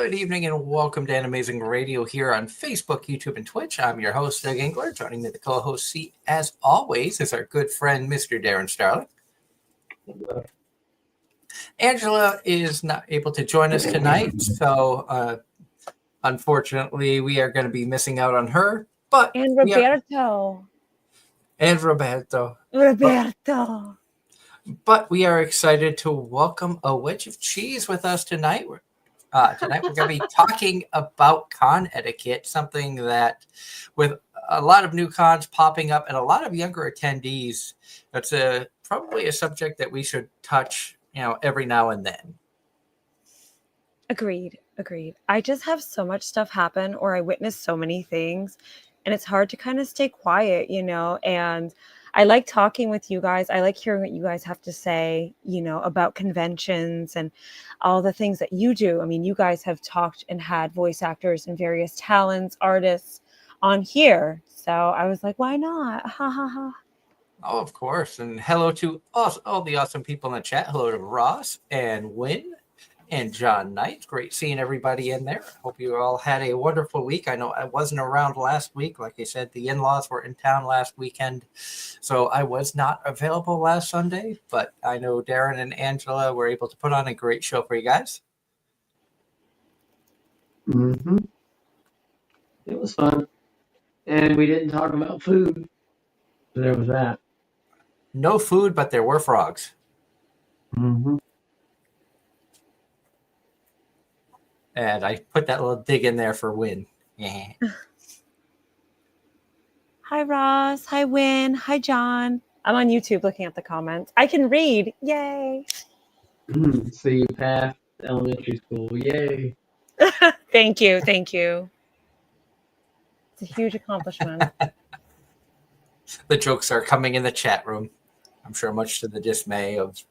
Good evening and welcome to Anime-Zing Radio here on Facebook, YouTube, and Twitch. I'm your host, Doug Engler. Joining me in the co-host seat, as always, is our good friend, Mr. Darren Starling. Angela is not able to join us tonight, so unfortunately, we are going to be missing out on her. And Roberto. But we are excited to welcome a wedge of cheese with us tonight. Tonight we're going to be talking about con etiquette, something that with a lot of new cons popping up and a lot of younger attendees, that's probably a subject that we should touch, every now and then. Agreed. I just have so much stuff happen, or I witness so many things, and it's hard to kind of stay quiet, and I like talking with you guys. I like hearing what you guys have to say, about conventions and all the things that you do. I mean, you guys have talked and had voice actors and various talents, artists on here. So I was like, why not? Ha ha ha. Oh, of course. And hello to all the awesome people in the chat. Hello to Ross and Wynn and John Knight. Great seeing everybody in there. Hope you all had a wonderful week. I know I wasn't around last week. Like I said, the in-laws were in town last weekend, so I was not available last Sunday, but I know Darren and Angela were able to put on a great show for you guys. Mm-hmm. It was fun. And we didn't talk about food. So there was that. No food, but there were frogs. Mm-hmm. And I put that little dig in there for Win. Yeah. Hi, Ross. Hi, Win. Hi, John. I'm on YouTube looking at the comments. I can read. Yay. So you passed elementary school. Yay. Thank you. It's a huge accomplishment. The jokes are coming in the chat room. I'm sure much to the dismay of...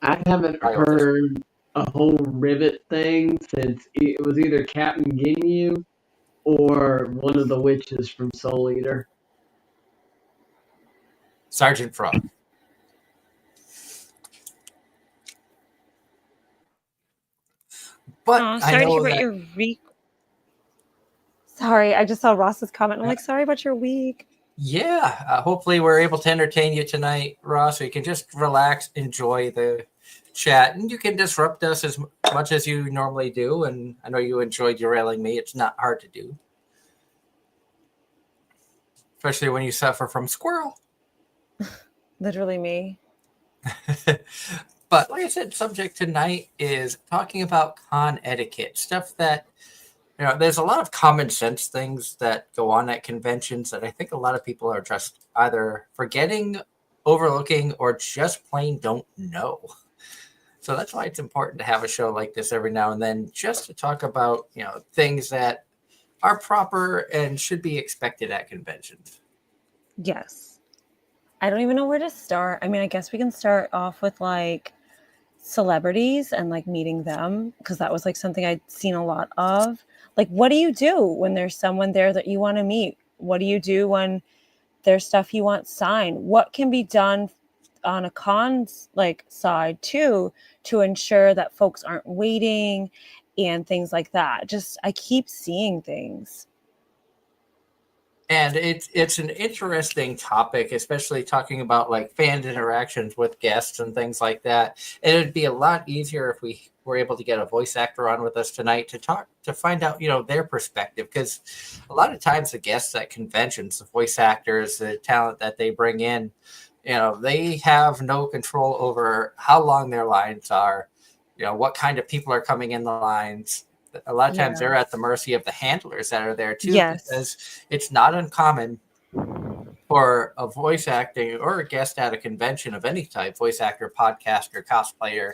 I haven't heard a whole rivet thing since it was either Captain Ginyu or one of the witches from Soul Eater. Sergeant Frog. But sorry to hear about your week. Sorry, I just saw Ross's comment. I'm like, sorry about your week. Yeah, hopefully we're able to entertain you tonight, Ross, so you can just relax, enjoy the chat, and you can disrupt us as much as you normally do. And I know you enjoyed derailing me. It's not hard to do, especially when you suffer from squirrel. Literally me. But like I said, subject tonight is talking about con etiquette, stuff that, there's a lot of common sense things that go on at conventions that I think a lot of people are just either forgetting, overlooking, or just plain don't know. So that's why it's important to have a show like this every now and then, just to talk about, things that are proper and should be expected at conventions. Yes. I don't even know where to start. I mean, I guess we can start off with like celebrities and like meeting them, because that was like something I'd seen a lot of. Like, what do you do when there's someone there that you want to meet? What do you do when there's stuff you want signed? What can be done on a con's like side too, to ensure that folks aren't waiting and things like that? Just, I keep seeing things. And it's an interesting topic, especially talking about like fan interactions with guests and things like that. And it'd be a lot easier if we were able to get a voice actor on with us tonight to find out, their perspective. Because a lot of times the guests at conventions, the voice actors, the talent that they bring in, they have no control over how long their lines are, what kind of people are coming in the lines. A lot of times they're at the mercy of the handlers that are there too, because it's not uncommon for a voice acting or a guest at a convention of any type, voice actor, podcaster, cosplayer,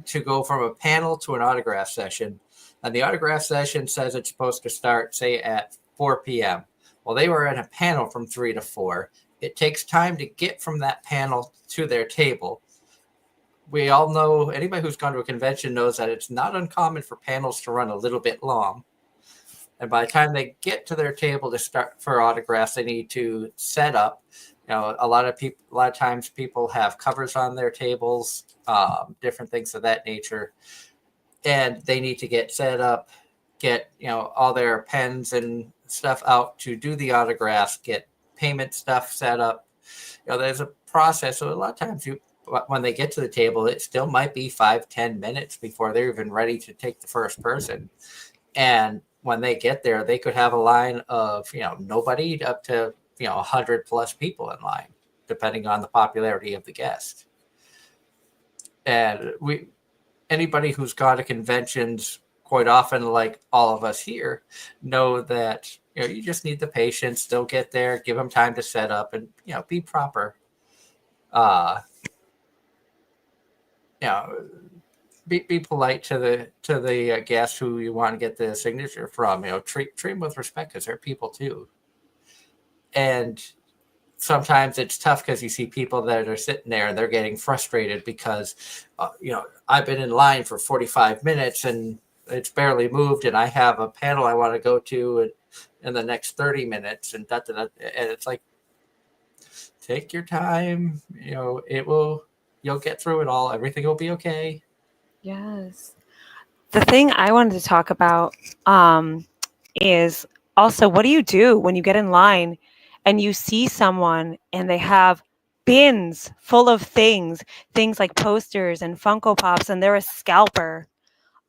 to go from a panel to an autograph session. And the autograph session says it's supposed to start, say, at 4 p.m. Well, they were in a panel from 3 to 4. It takes time to get from that panel to their table. We all know, anybody who's gone to a convention knows that it's not uncommon for panels to run a little bit long. And by the time they get to their table to start for autographs, they need to set up. A lot of times people have covers on their tables, different things of that nature. and they need to get set up, get all their pens and stuff out to do the autographs, get payment stuff set up. There's a process. So a lot of times when they get to the table, it still might be 5-10 minutes before they're even ready to take the first person. And when they get there, they could have a line of nobody up to 100 plus people in line, depending on the popularity of the guest. And anybody who's gone to conventions quite often, like all of us here, know that you just need the patience. They'll get there, give them time to set up, and be proper. Be polite to the guest who you want to get the signature from. Treat them with respect, because they're people too. And sometimes it's tough because you see people that are sitting there and they're getting frustrated because I've been in line for 45 minutes and it's barely moved, and I have a panel I want to go to in the next 30 minutes, and and it's like, take your time. You'll get through it all. Everything will be okay. Yes. The thing I wanted to talk about is also, what do you do when you get in line and you see someone and they have bins full of things like posters and Funko Pops, and they're a scalper?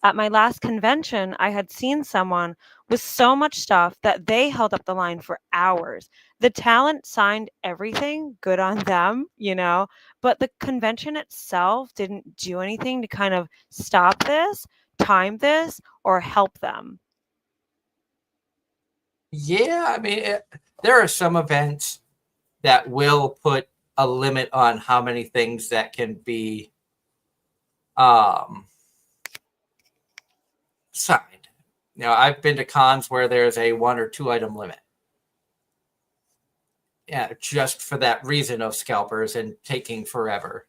At my last convention, I had seen someone with so much stuff that they held up the line for hours. The talent signed everything, good on them, but the convention itself didn't do anything to kind of stop this, time this, or help them. Yeah, I mean, there are some events that will put a limit on how many things that can be signed. I've been to cons where there's a 1 or 2 item limit. Yeah, just for that reason of scalpers and taking forever.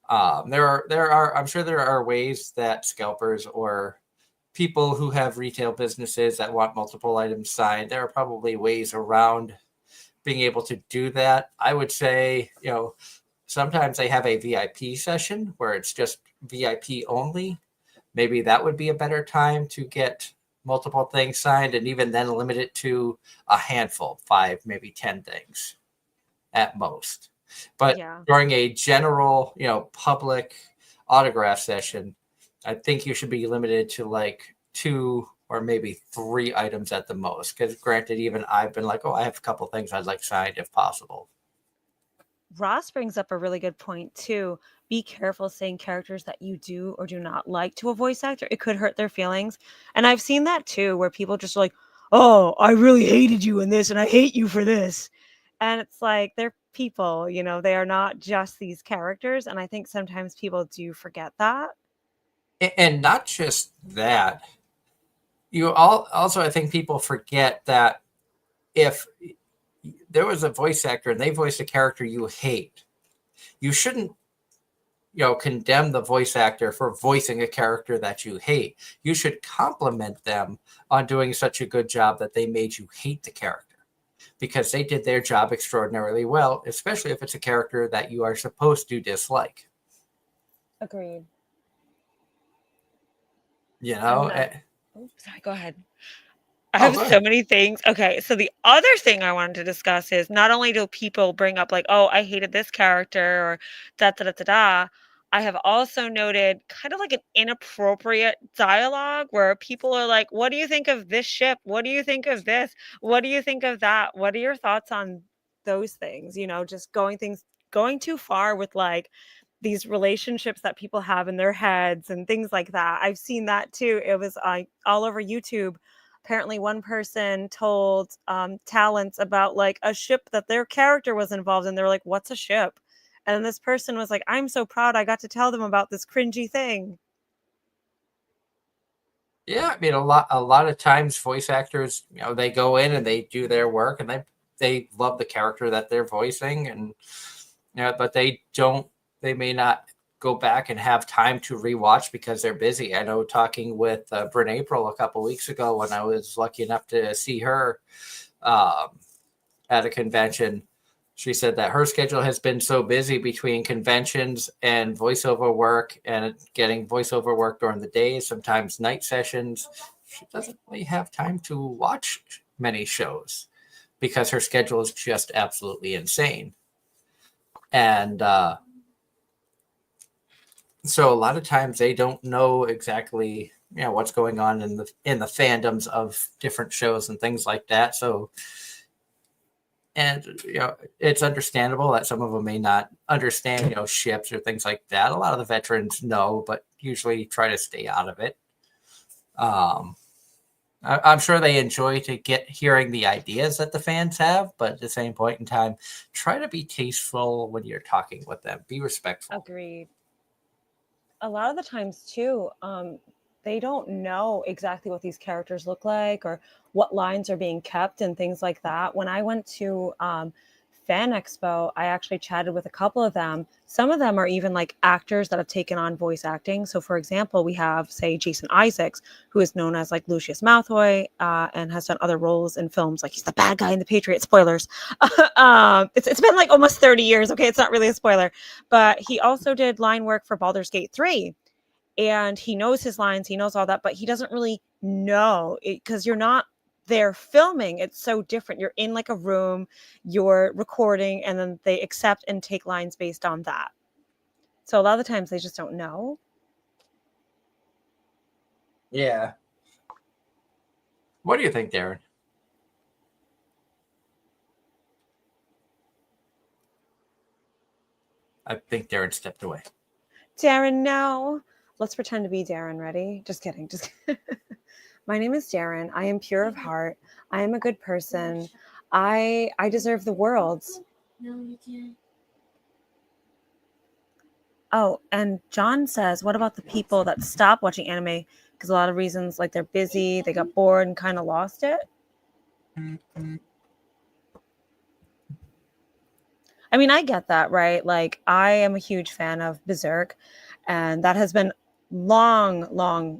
I'm sure there are ways that scalpers or people who have retail businesses that want multiple items signed, there are probably ways around being able to do that. I would say, sometimes they have a VIP session where it's just VIP only. Maybe that would be a better time to get multiple things signed, and even then limit it to a handful, 5, maybe 10 things at most. But during a general, public autograph session, I think you should be limited to like 2 or maybe 3 items at the most. Because granted, even I've been like, I have a couple things I'd like signed if possible. Ross brings up a really good point too. Be careful saying characters that you do or do not like to a voice actor. It could hurt their feelings. And I've seen that too, where people just are like, oh, I really hated you in this and I hate you for this. And it's like, they're people, they are not just these characters. And I think sometimes people do forget that. And not just that. Also, I think people forget that if there was a voice actor and they voiced a character you hate, you shouldn't condemn the voice actor for voicing a character that you hate. You should compliment them on doing such a good job that they made you hate the character, because they did their job extraordinarily well, especially if it's a character that you are supposed to dislike. Agreed. Sorry, go ahead. I have so many things. Okay, so the other thing I wanted to discuss is, not only do people bring up like, oh, I hated this character or da da da da da, I have also noted kind of like an inappropriate dialogue where people are like, what do you think of this ship? What do you think of this? What do you think of that? What are your thoughts on those things? Just going too far with like these relationships that people have in their heads and things like that. I've seen that too. It was all over YouTube. Apparently one person told talents about like a ship that their character was involved in. They're like, what's a ship? And then this person was like, I'm so proud I got to tell them about this cringy thing. Yeah, I mean, a lot of times voice actors, they go in and they do their work and they love the character that they're voicing, and but they may not go back and have time to rewatch because they're busy. I know, talking with Bryn April a couple weeks ago when I was lucky enough to see her at a convention, She said that her schedule has been so busy between conventions and voiceover work and getting voiceover work during the day, sometimes night sessions. She doesn't really have time to watch many shows because her schedule is just absolutely insane. And so a lot of times they don't know exactly what's going on in the fandoms of different shows and things like that. So, and it's understandable that some of them may not understand ships or things like that. A lot of the veterans know, but usually try to stay out of it. I'm sure they enjoy to get hearing the ideas that the fans have, but at the same point in time, try to be tasteful when you're talking with them. Be respectful. Agreed. A lot of the times too, they don't know exactly what these characters look like or what lines are being kept and things like that. When I went to Fan Expo, I actually chatted with a couple of them. Some of them are even like actors that have taken on voice acting. So for example, we have, say, Jason Isaacs, who is known as like Lucius Malfoy and has done other roles in films. Like he's the bad guy in The Patriot. Spoilers. It's been like almost 30 years. Okay, it's not really a spoiler. But he also did line work for Baldur's Gate 3. And he knows his lines, he knows all that, but he doesn't really know because you're not there filming. It's so different. You're in like a room, you're recording, and then they accept and take lines based on that. So a lot of the times they just don't know. Yeah. What do you think, Darren? I think Darren stepped away. Darren, no. Let's pretend to be Darren. Ready? Just kidding. Just My name is Darren. I am pure of heart. I am a good person. I deserve the world. No, you can't. Oh, and John says, what about the people that stop watching anime because a lot of reasons, like they're busy, they got bored and kind of lost it? I mean, I get that, right? Like, I am a huge fan of Berserk, and that has been long,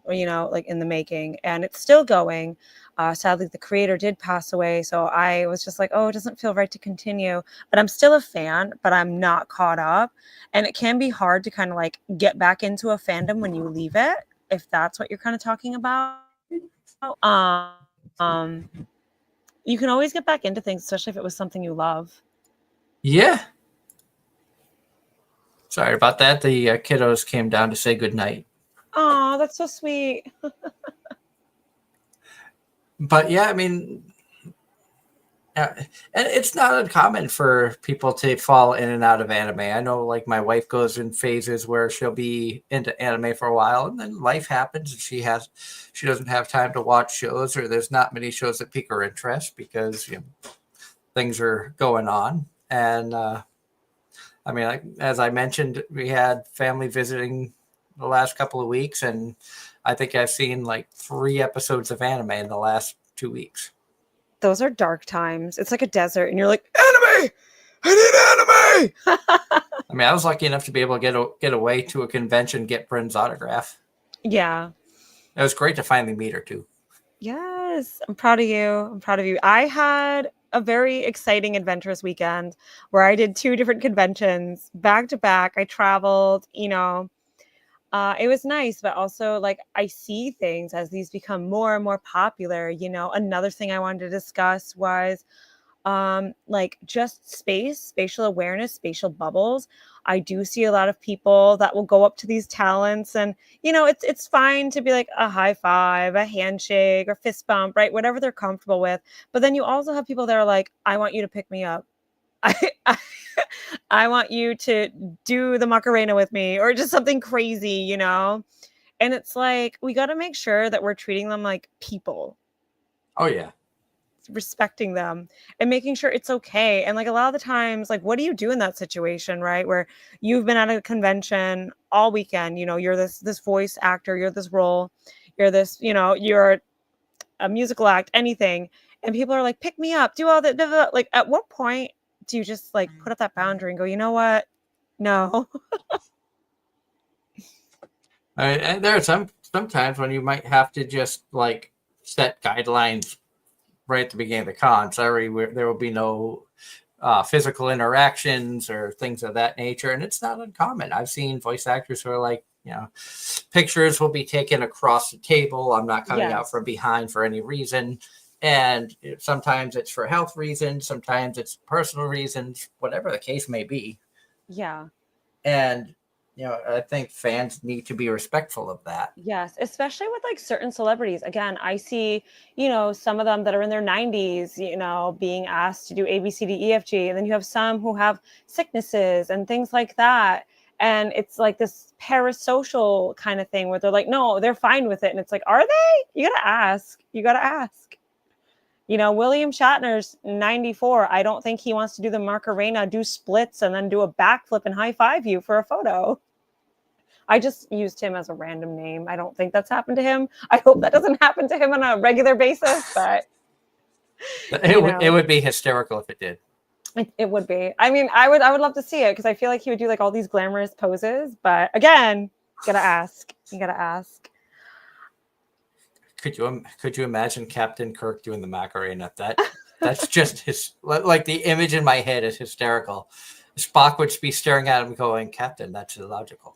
like in the making, and it's still going. Sadly, the creator did pass away, so I was just like, oh, it doesn't feel right to continue. But I'm still a fan, but I'm not caught up, and it can be hard to kind of like get back into a fandom when you leave it, if that's what you're kind of talking about. Um, you can always get back into things, especially if it was something you love. Yeah. Sorry about that. The kiddos came down to say goodnight. Oh, that's so sweet. But yeah, I mean, and it's not uncommon for people to fall in and out of anime. I know, like, my wife goes in phases where she'll be into anime for a while, and then life happens, and she doesn't have time to watch shows, or there's not many shows that pique her interest because things are going on. And I mean, like, as I mentioned, we had family visiting the last couple of weeks, and I think I've seen like 3 episodes of anime in the last 2 weeks. Those are dark times. It's like a desert, and you're like, anime! I need anime! I mean, I was lucky enough to be able to get away to a convention, get Bryn's autograph. Yeah. It was great to finally meet her, too. Yes. I'm proud of you. I'm proud of you. I had a very exciting, adventurous weekend where I did 2 different conventions back to back. I traveled, it was nice, but also like I see things as these become more and more popular. Another thing I wanted to discuss was like just spatial awareness, spatial bubbles. I do see a lot of people that will go up to these talents, and it's fine to be like a high five, a handshake, or fist bump, right? Whatever they're comfortable with. But then you also have people that are like, I want you to pick me up. I want you to do the Macarena with me, or just something crazy, And it's like, we got to make sure that we're treating them like people. Oh, yeah. Respecting them and making sure it's okay. And like a lot of the times, like, what do you do in that situation, right? Where you've been at a convention all weekend, you're this voice actor, you're this role, you're this, you're a musical act, anything. And people are like, pick me up, do all that. Like, at what point do you just like put up that boundary and go, you know what? No. I mean, and there are sometimes when you might have to just like set guidelines right at the beginning of the con. Sorry, there will be no physical interactions or things of that nature. And it's not uncommon. I've seen voice actors who are like, pictures will be taken across the table. I'm not coming out from behind for any reason. And sometimes it's for health reasons. Sometimes it's personal reasons, whatever the case may be. Yeah. And, I think fans need to be respectful of that. Yes, especially with like certain celebrities. Again, I see, some of them that are in their 90s, being asked to do A, B, C, D, E, F, G. And then you have some who have sicknesses and things like that. And it's like this parasocial kind of thing where they're like, no, they're fine with it. And it's like, are they? You got to ask. You got to ask. William Shatner's 94. I don't think he wants to do the Macarena, do splits, and then do a backflip and high five you for a photo. I just used him as a random name. I don't think that's happened to him. I hope that doesn't happen to him on a regular basis, but it would be hysterical if it did. It would be. I mean, I would love to see it because I feel like he would do like all these glamorous poses. But again, you gotta ask. Could you imagine Captain Kirk doing the Macarena? That's just like the image in my head is hysterical. Spock would be staring at him going, Captain, that's illogical.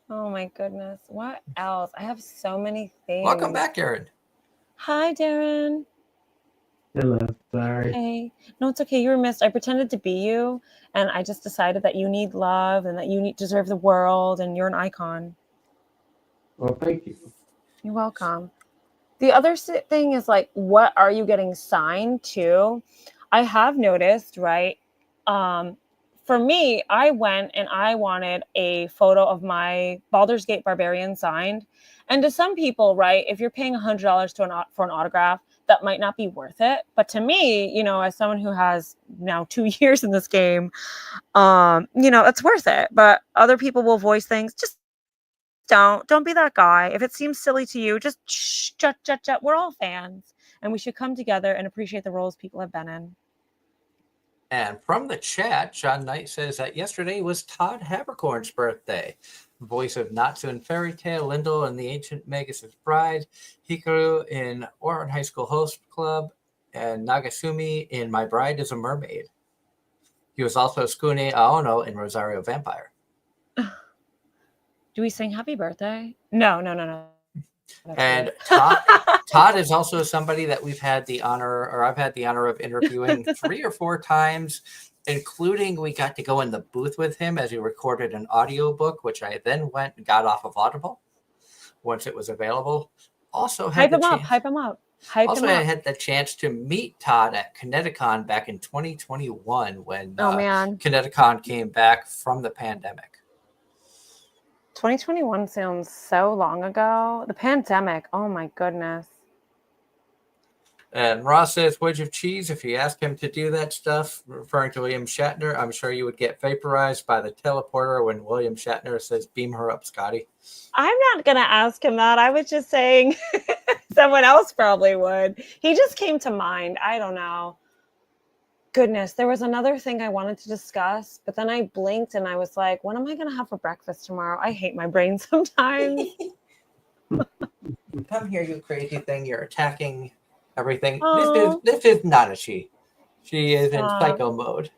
Oh my goodness. What else? I have so many things. Welcome back, Darren. Hi, Darren. Hello. Sorry. Hey. No, it's okay. You were missed. I pretended to be you, and I just decided that you need love and that you deserve the world, and you're an icon. Well, thank you. You're welcome. The other thing is like, what are you getting signed to? I have noticed, right? For me, I went and I wanted a photo of my Baldur's Gate Barbarian signed. And to some people, right, if you're paying $100 for an autograph, that might not be worth it. But to me, as someone who has now 2 years in this game, it's worth it. But other people will voice things. Just don't be that guy. If it seems silly to you, just shut. We're all fans, and we should come together and appreciate the roles people have been in. And from the chat, John Knight says that yesterday was Todd Habercorn's birthday. Voice of Natsu in Fairy Tale, Lyndall in The Ancient Magus' Bride, Hikaru in Ouran High School Host Club, and Nagasumi in My Bride is a Mermaid. He was also Skune Aono in Rosario Vampire. Do we sing happy birthday? No. And Todd is also somebody that I've had the honor of interviewing 3 or 4 times, including we got to go in the booth with him as he recorded an audiobook, which I then went and got off of Audible once it was available. Also hype him up. I had the chance to meet Todd at Kineticon back in 2021 when Kineticon came back from the pandemic. 2021 sounds so long ago. The pandemic. Oh my goodness. And Ross says, wedge of cheese. If you ask him to do that stuff, referring to William Shatner, I'm sure you would get vaporized by the teleporter when William Shatner says, beam her up, Scotty. I'm not going to ask him that. I was just saying someone else probably would. He just came to mind. I don't know. Goodness, there was another thing I wanted to discuss, but then I blinked and I was like, what am I going to have for breakfast tomorrow? I hate my brain sometimes. Come here, you crazy thing. You're attacking everything. Oh. This is not a she. She is in psycho mode.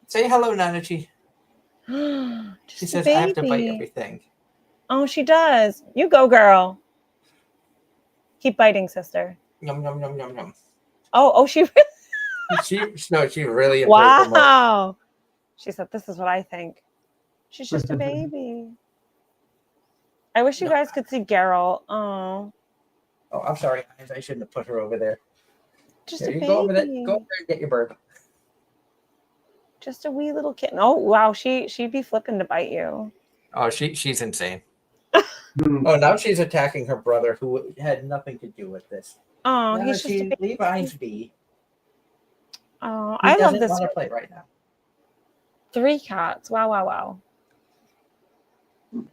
Say hello, Nanachi. She says, I have to bite everything. Oh, she does. You go, girl. Keep biting, sister. Yum, yum, yum, yum, yum. Oh, she she really wow. She said, this is what I think. She's just a baby. I wish you guys could see Geralt. Oh, I'm sorry. I shouldn't have put her over there. Just a baby. Go over there and get your bird. Just a wee little kitten. Oh, wow. She'd be flipping to bite you. Oh, she's insane. Oh, now she's attacking her brother who had nothing to do with this. Oh, he's just a baby. Levi's B. Oh, I love this. He doesn't want to play right now. 3 cats. Wow.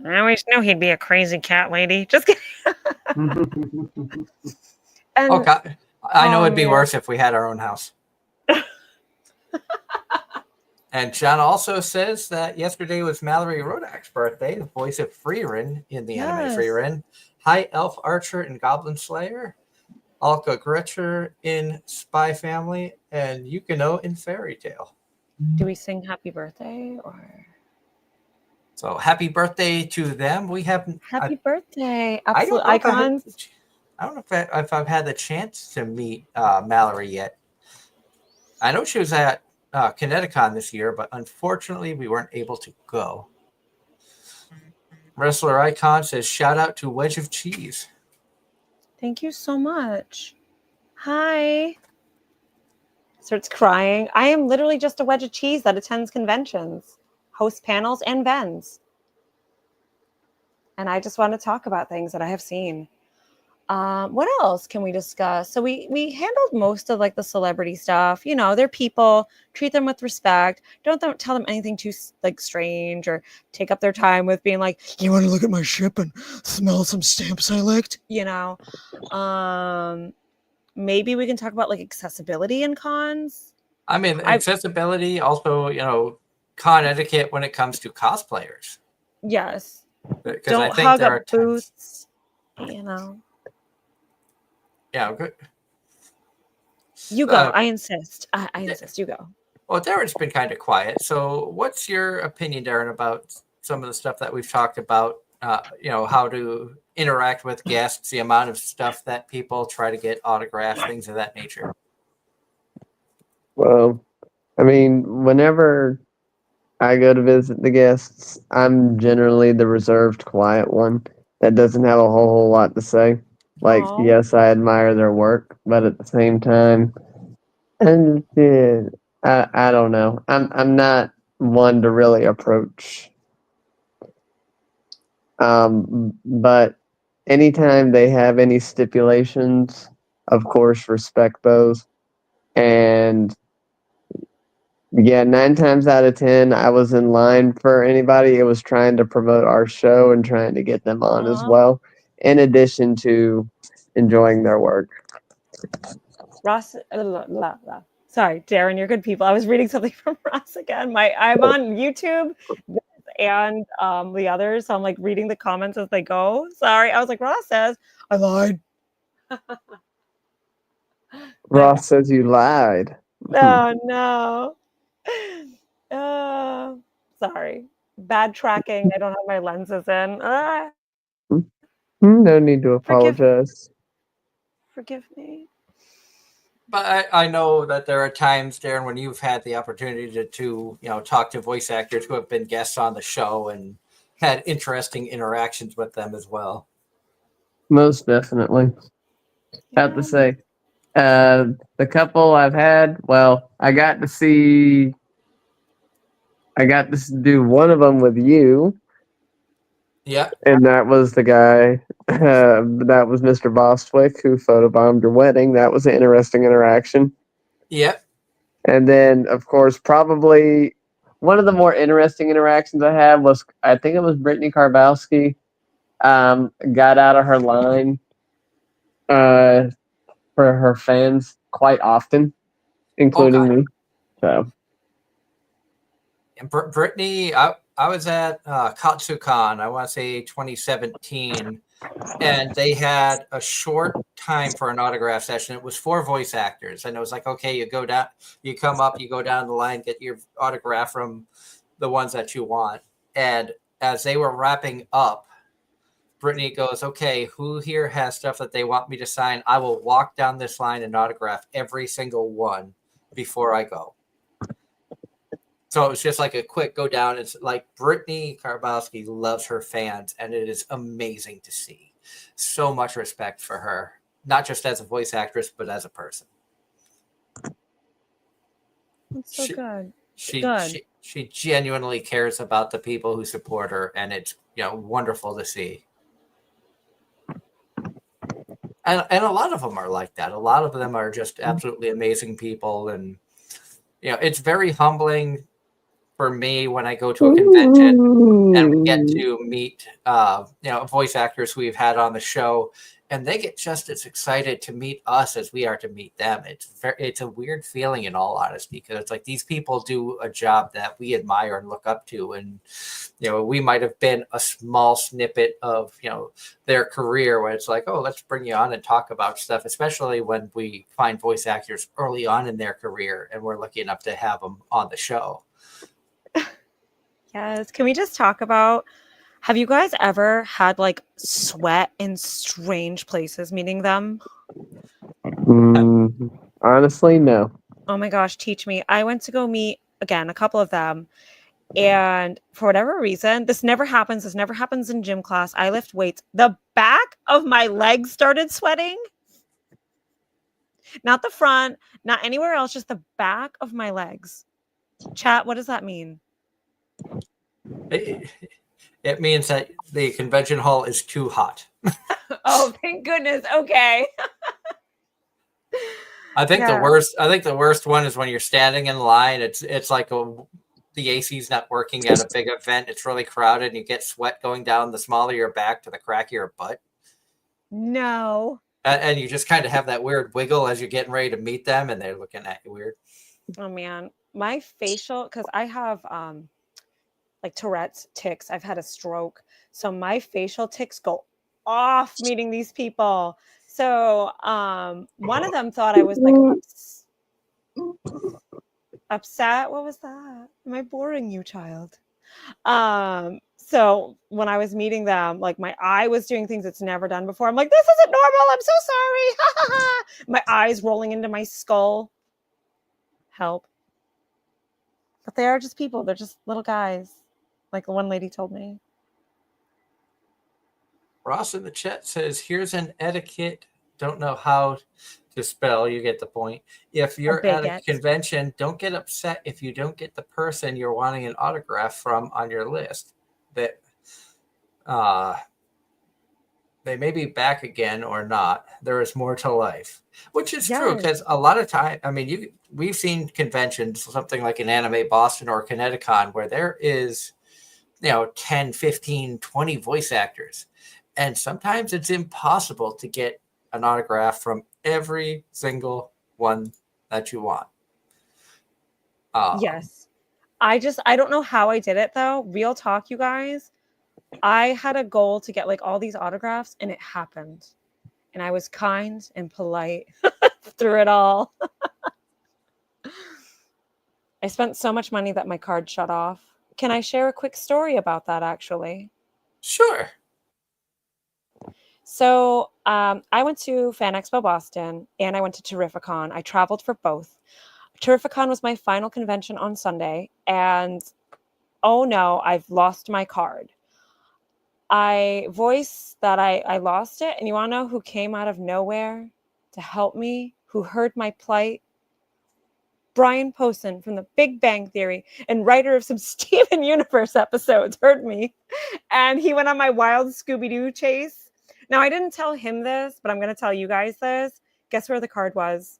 I always knew he'd be a crazy cat lady. Just kidding. God. I know it'd be worse if we had our own house. And John also says that yesterday was Mallory Rodak's birthday, the voice of Frieren in the anime Frieren, High Elf Archer and Goblin Slayer, Alka Gretcher in Spy Family, and Yukino in Fairy Tale. Do we sing happy birthday or So happy birthday to them. We haven't. happy birthday? I don't Absolute know if icons. I don't know if I've had the chance to meet Mallory yet. I know she was at Kineticon this year, but unfortunately we weren't able to go. Wrestler Icon says, shout out to Wedge of Cheese. Thank you so much. Hi. Starts crying. I am literally just a wedge of cheese that attends conventions, hosts panels, and vends. And I just want to talk about things that I have seen. What else can we discuss? So we handled most of like the celebrity stuff. You know, they're people. Treat them with respect. Don't tell them anything too like strange or take up their time with being like, you want to look at my ship and smell some stamps I licked. You know, maybe we can talk about like accessibility in cons. I mean, accessibility, also, con etiquette when it comes to cosplayers. Yes. Because don't I think hug there up are times, booths. You know. Yeah, good. You go. I insist. I insist. You go. Well, Darren's been kind of quiet. So what's your opinion, Darren, about some of the stuff that we've talked about? How to interact with guests, the amount of stuff that people try to get autographs, things of that nature. Well, I mean, whenever I go to visit the guests, I'm generally the reserved, quiet one that doesn't have a whole lot to say. Like, Aw. yes, I admire their work, but at the same time, and I don't know. I'm not one to really approach. But anytime they have any stipulations, of course, respect those. And yeah, 9 times out of 10, I was in line for anybody. It was trying to promote our show and trying to get them on as Aw. well, in addition to enjoying their work. Ross, sorry, Darren, you're good people. I was reading something from Ross again. I'm on YouTube and the others, so I'm like reading the comments as they go. Sorry, I was like, Ross says I lied. Ross says you lied. Oh no. Sorry. Bad tracking. I don't have my lenses in. No need to apologize. Forgive me. But I know that there are times, Darren, when you've had the opportunity to talk to voice actors who have been guests on the show and had interesting interactions with them as well. Most definitely. I have to say, the couple I've had, well, I got to do one of them with you. Yeah. And that was the guy, that was Mr. Bostwick, who photobombed your wedding. That was an interesting interaction. Yeah. And then, of course, probably one of the more interesting interactions I had was, I think it was Brittany Karbowski, got out of her line for her fans quite often, including me. So, and Brittany, I was at KatsuCon, I want to say 2017, and they had a short time for an autograph session. It was 4 voice actors, and it was like, okay, you go down, you come up, you go down the line, get your autograph from the ones that you want. And as they were wrapping up, Brittany goes, okay, who here has stuff that they want me to sign? I will walk down this line and autograph every single one before I go. So it was just like a quick go down. It's like Brittany Karbowski loves her fans, and it is amazing to see. So much respect for her, not just as a voice actress, but as a person. That's so good. She genuinely cares about the people who support her, and it's wonderful to see. And a lot of them are like that. A lot of them are just absolutely amazing people, and it's very humbling for me when I go to a convention and we get to meet voice actors we've had on the show, and they get just as excited to meet us as we are to meet them. It's a weird feeling, in all honesty, because it's like these people do a job that we admire and look up to, and we might have been a small snippet of their career, where it's like, oh, let's bring you on and talk about stuff, especially when we find voice actors early on in their career and we're lucky enough to have them on the show. Yes. Can we just talk about, have you guys ever had like sweat in strange places meeting them? Honestly, no. Oh my gosh, teach me. I went to go meet, again, a couple of them. And for whatever reason, this never happens. This never happens in gym class. I lift weights. The back of my legs started sweating. Not the front, not anywhere else, just the back of my legs. Chat, what does that mean? It means that the convention hall is too hot. Oh, thank goodness. Okay. I think the worst one is when you're standing in line. It's like the AC's not working at a big event. It's really crowded, and you get sweat going down the small of your back to the crack of your butt. No. And you just kind of have that weird wiggle as you're getting ready to meet them, and they're looking at you weird. Oh man, my facial, because I have like Tourette's tics. I've had a stroke, so my facial tics go off meeting these people. So one of them thought I was like upset. What was that? Am I boring you, child? So when I was meeting them, like my eye was doing things it's never done before. I'm like, this isn't normal. I'm so sorry. My eyes rolling into my skull. Help. But they are just people. They're just little guys. Like the one lady told me. Ross in the chat says, here's an etiquette. Don't know how to spell. You get the point. If you're at a convention, don't get upset if you don't get the person you're wanting an autograph from on your list. That they may be back again or not. There is more to life, which is true, because a lot of time, I mean, we've seen conventions, something like an Anime Boston or Kineticon, where there is 10, 15, 20 voice actors, and sometimes it's impossible to get an autograph from every single one that you want. Yes. I don't know how I did it though. Real talk, you guys. I had a goal to get like all these autographs, and it happened. And I was kind and polite through it all. I spent so much money that my card shut off. Can I share a quick story about that, actually? Sure. So I went to Fan Expo Boston, and I went to Terrificon. I traveled for both. Terrificon was my final convention on Sunday, and oh no, I've lost my card. I voiced that I lost it, and you want to know who came out of nowhere to help me, who heard my plight? Brian Posehn from the Big Bang Theory and writer of some Steven Universe episodes heard me, and he went on my wild Scooby-Doo chase. Now, I didn't tell him this, but I'm going to tell you guys this. Guess where the card was?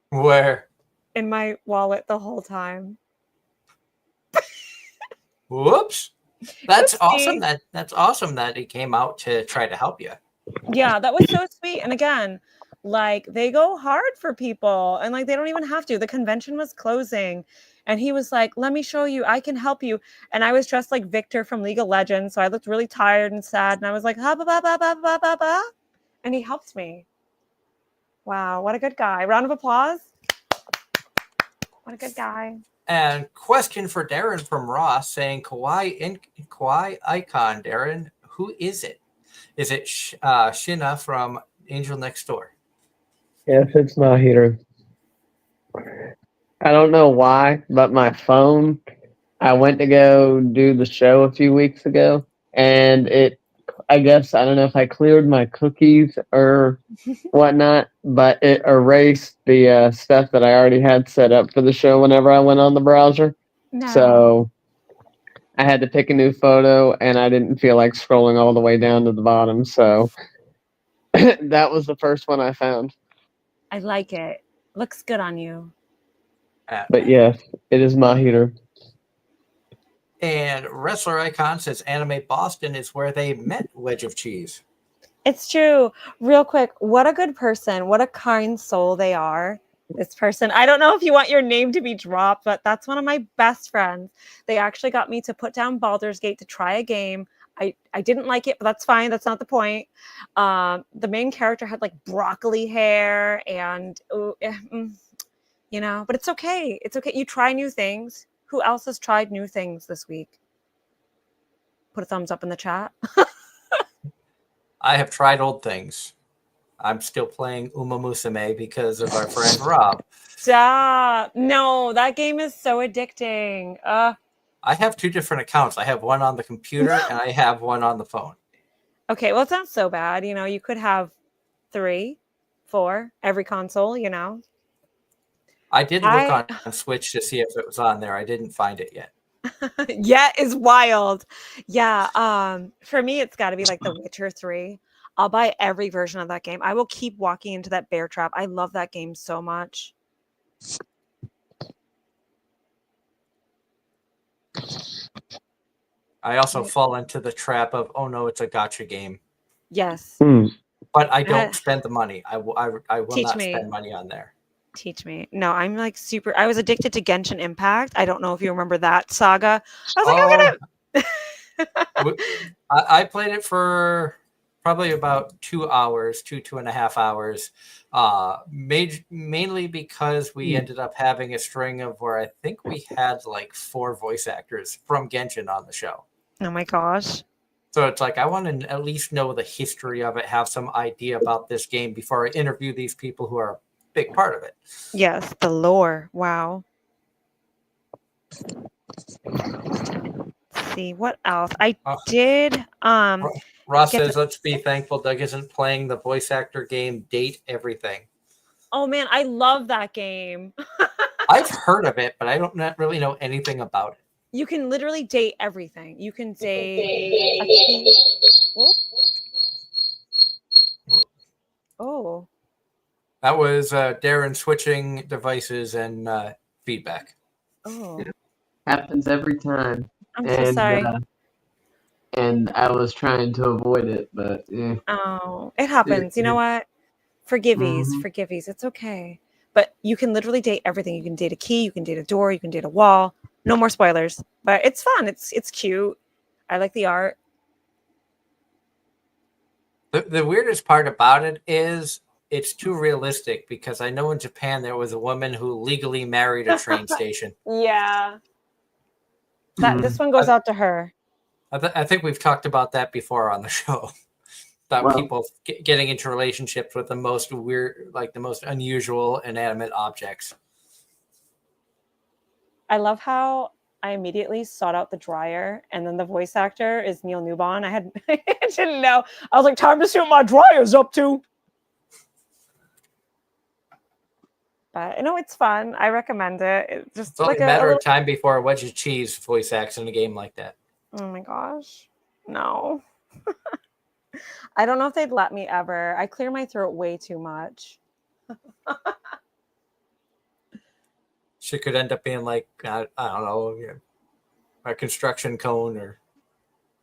Where? In my wallet the whole time. Whoops. That's awesome. That's awesome that he came out to try to help you. Yeah, that was so sweet. And again, like they go hard for people, and like they don't even have to. The convention was closing, and he was like, "Let me show you. I can help you." And I was dressed like Victor from League of Legends, so I looked really tired and sad. And I was like, "Ha ba ba ba ba ba ba ba," and he helped me. Wow, what a good guy! Round of applause. What a good guy. And question for Darren from Ross saying, Kawaii Icon, Darren, who is it? Is it Shina from Angel Next Door? Yes, it's Mahiro. I don't know why, but my phone, I went to go do the show a few weeks ago, and I guess, I don't know if I cleared my cookies or whatnot, but it erased the stuff that I already had set up for the show whenever I went on the browser. No. So I had to pick a new photo, and I didn't feel like scrolling all the way down to the bottom. So that was the first one I found. I like it. Looks good on you. But yes, it is Mahiro. And Wrestler Icon says Anime Boston is where they met Wedge of Cheese. It's true. Real quick, what a good person. What a kind soul they are. This person, I don't know if you want your name to be dropped, but that's one of my best friends. They actually got me to put down Baldur's Gate to try a game. I didn't like it, but that's fine. That's not the point. The main character had like broccoli hair and, you know, but it's okay. It's okay. You try new things. Who else has tried new things this week? Put a thumbs up in the chat. I have tried old things. I'm still playing Uma Musume because of our friend Rob. Stop. No, that game is so addicting. I have 2 different accounts. I have one on the computer and I have one on the phone. Okay, well, it's not so bad. You know, you could have 3, 4, every console, you know. I did look on Switch to see if it was on there. I didn't find it yet. Yeah, is wild. Yeah, for me, it's got to be like The Witcher 3. I'll buy every version of that game. I will keep walking into that bear trap. I love that game so much. I also fall into the trap of, oh no, it's a gacha game. Yes. But I don't spend the money. I will Teach not me. spend money on there. Teach me. No, I'm like super. I was addicted to Genshin Impact. I don't know if you remember that saga. I was like, I'm gonna. I played it for probably about 2 hours, 2.5 hours. Mainly because we ended up having a string of where I think we had like 4 voice actors from Genshin on the show. Oh my gosh. So it's like I want to at least know the history of it, have some idea about this game before I interview these people who are a big part of it. Yes, the lore. Wow. Let's see what else I did. Ross says, "Let's be thankful Doug isn't playing the voice actor game Date Everything." Oh man, I love that game. I've heard of it, but I don't really know anything about it. You can literally date everything. You can date a king. Oh. That was Darren switching devices and feedback. Oh. Happens every time. I'm so sorry. And I was trying to avoid it, but yeah. Oh, it happens. You know what? Forgivies. It's okay. But you can literally date everything. You can date a key, you can date a door, you can date a wall. No more spoilers. But it's fun. It's cute. I like the art. The weirdest part about it is it's too realistic because I know in Japan there was a woman who legally married a train station. Yeah. This one goes out to her. I think we've talked about that before on the show. About people getting into relationships with the most weird, like the most unusual inanimate objects. I love how I immediately sought out the dryer, and then the voice actor is Neil Newbon. I didn't know. I was like, time to see what my dryer's up to. But no, it's fun. I recommend it. It's just it's like a matter of time before a wedge of cheese voice acts in a game like that. Oh my gosh. No. I don't know if they'd let me ever. I clear my throat way too much. She could end up being like, I don't know, a construction cone or.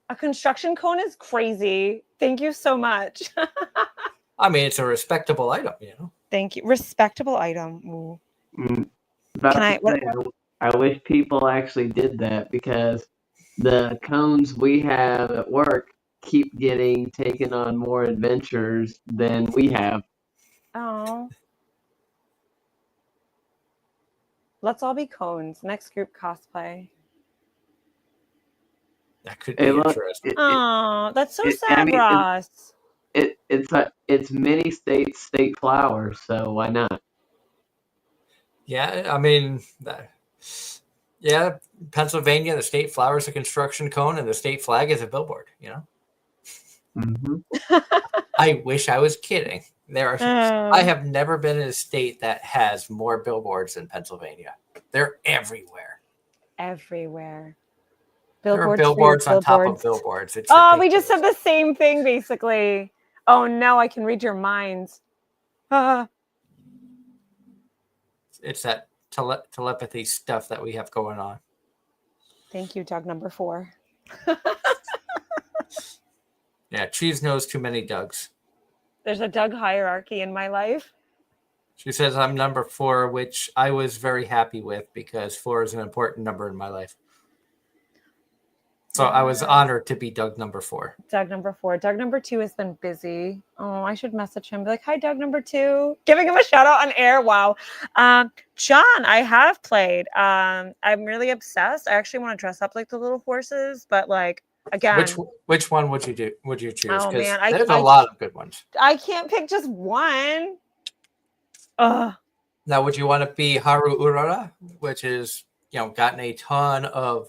A construction cone is crazy. Thank you so much. I mean, it's a respectable item, you know. Thank you. Respectable item. Can I wish people actually did that because the cones we have at work keep getting taken on more adventures than we have. Oh. Let's all be cones. Next group cosplay. That could be interesting. Oh, that's so sad, Ross. It's many states state flowers, so why not? Yeah, I mean, Pennsylvania, the state flower is a construction cone, and the state flag is a billboard. You know. Mm-hmm. I wish I was kidding. I have never been in a state that has more billboards than Pennsylvania. They're everywhere. Everywhere. There are billboards on top of billboards. It's ridiculous. We just said the same thing, basically. Oh, no, I can read your minds. It's that telepathy stuff that we have going on. Thank you, Doug number 4. Yeah, cheese knows too many Dougs. There's a Doug hierarchy in my life. She says I'm number 4, which I was very happy with because 4 is an important number in my life. So I was honored to be Doug number 4. Doug number 4. Doug number 2 has been busy. Oh, I should message him. Be like, hi, Doug number 2. Giving him a shout out on air. Wow. John, I have played. I'm really obsessed. I actually want to dress up like the little horses, but like again. Which one would you do? Would you choose? Oh Because man, there's a lot of good ones. I can't pick just one. Ugh. Now, would you want to be Haru Urara, which is gotten a ton of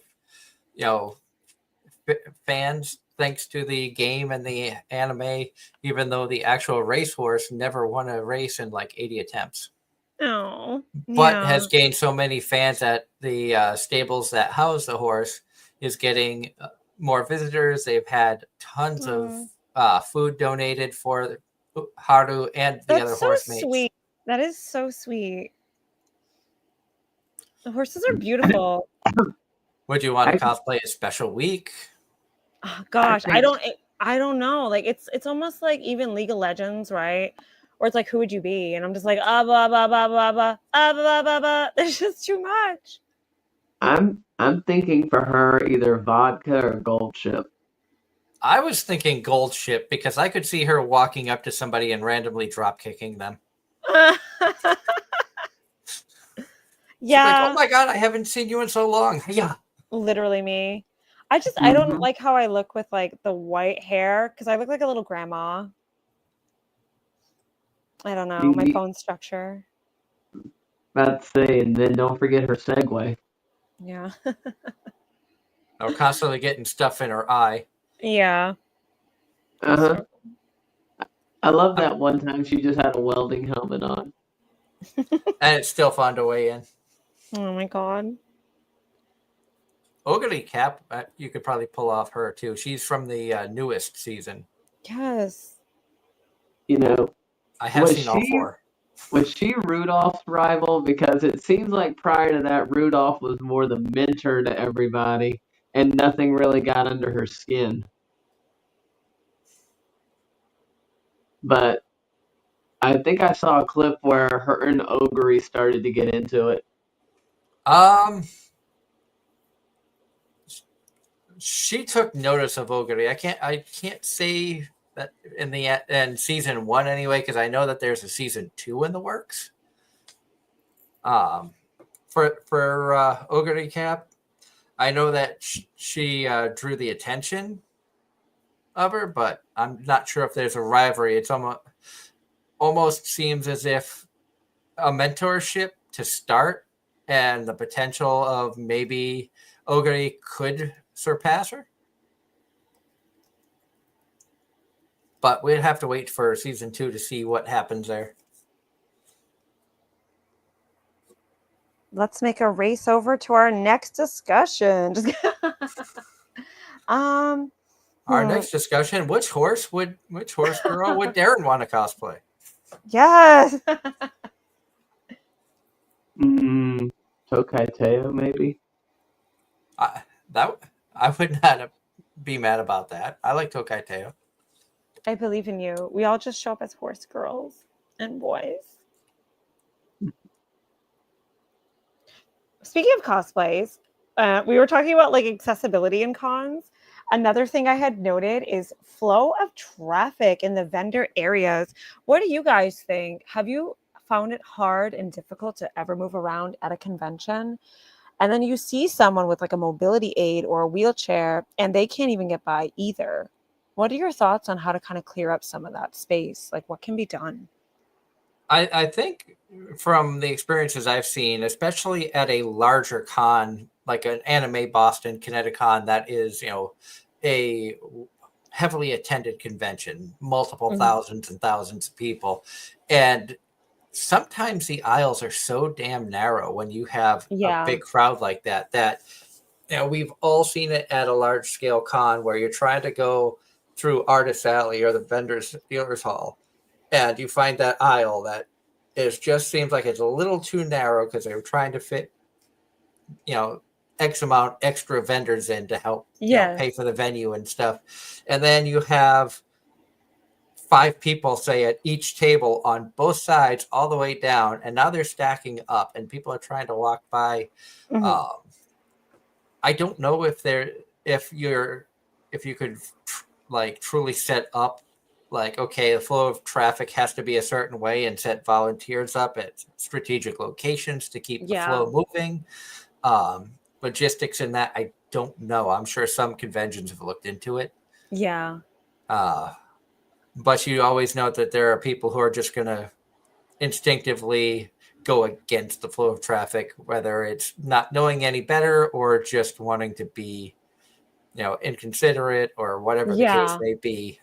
fans thanks to the game and the anime, even though the actual racehorse never won a race in like 80 attempts. Oh, but has gained so many fans that the stables that house the horse is getting more visitors. They've had tons of food donated for Haru and the other horse mates. Sweet. That is so sweet. The horses are beautiful. Would you want to cosplay a special week? Oh, gosh, I don't know. Like it's almost like even League of Legends, right? Or it's like, who would you be? And I'm just like, blah blah blah blah blah blah blah blah blah. There's just too much. I'm thinking for her either vodka or gold ship. I was thinking gold ship because I could see her walking up to somebody and randomly drop kicking them. Yeah. Like, oh my god, I haven't seen you in so long. Yeah. Literally me. I don't like how I look with like the white hair because I look like a little grandma. I don't know, my phone structure. About to say, and then don't forget her segue. Yeah. Or constantly getting stuff in her eye. Yeah. Uh-huh. I love that one time she just had a welding helmet on. And it's still fun to weigh in. Oh my god. Ogre Cap, you could probably pull off her too. She's from the newest season. Yes. I have seen all 4. Was she Rudolph's rival? Because it seems like prior to that, Rudolph was more the mentor to everybody, and nothing really got under her skin. But I think I saw a clip where her and Ogre started to get into it. She took notice of Ogre. I can't say that in season 1 anyway, because I know that there's a season 2 in the works. For Ogre Cap, I know that she drew the attention of her, but I'm not sure if there's a rivalry. It's almost seems as if a mentorship to start, and the potential of maybe Ogre could surpass her. But we'd have to wait for season 2 to see what happens there. Let's make a race over to our next discussion. Our next discussion: which horse girl would Darren want to cosplay? Yes. Tokai Teo, maybe. I would not be mad about that. I like Tokai Teo. I believe in you. We all just show up as horse girls and boys. Speaking of cosplays, we were talking about like accessibility in cons. Another thing I had noted is flow of traffic in the vendor areas. What do you guys think? Have you found it hard and difficult to ever move around at a convention? And then you see someone with like a mobility aid or a wheelchair and they can't even get by either. What are your thoughts on how to kind of clear up some of that space? Like what can be done? I think from the experiences I've seen, especially at a larger con, like an Anime Boston, Kineticon, that is, a heavily attended convention, multiple thousands and thousands of people. And sometimes the aisles are so damn narrow when you have a big crowd like that we've all seen it at a large scale con where you're trying to go through Artist Alley or the vendors dealers hall, and you find that aisle that just seems like it's a little too narrow because they were trying to fit, X amount extra vendors in to help pay for the venue and stuff. And then you have 5 people, say, at each table on both sides all the way down, and now they're stacking up and people are trying to walk by. Mhm. I don't know if you could like truly set up like, okay, the flow of traffic has to be a certain way and set volunteers up at strategic locations to keep the Yeah. flow moving. Logistics in that, I don't know. I'm sure some conventions have looked into it. Yeah. But you always know that there are people who are just going to instinctively go against the flow of traffic, whether it's not knowing any better or just wanting to be, inconsiderate or whatever the case Yeah. may be.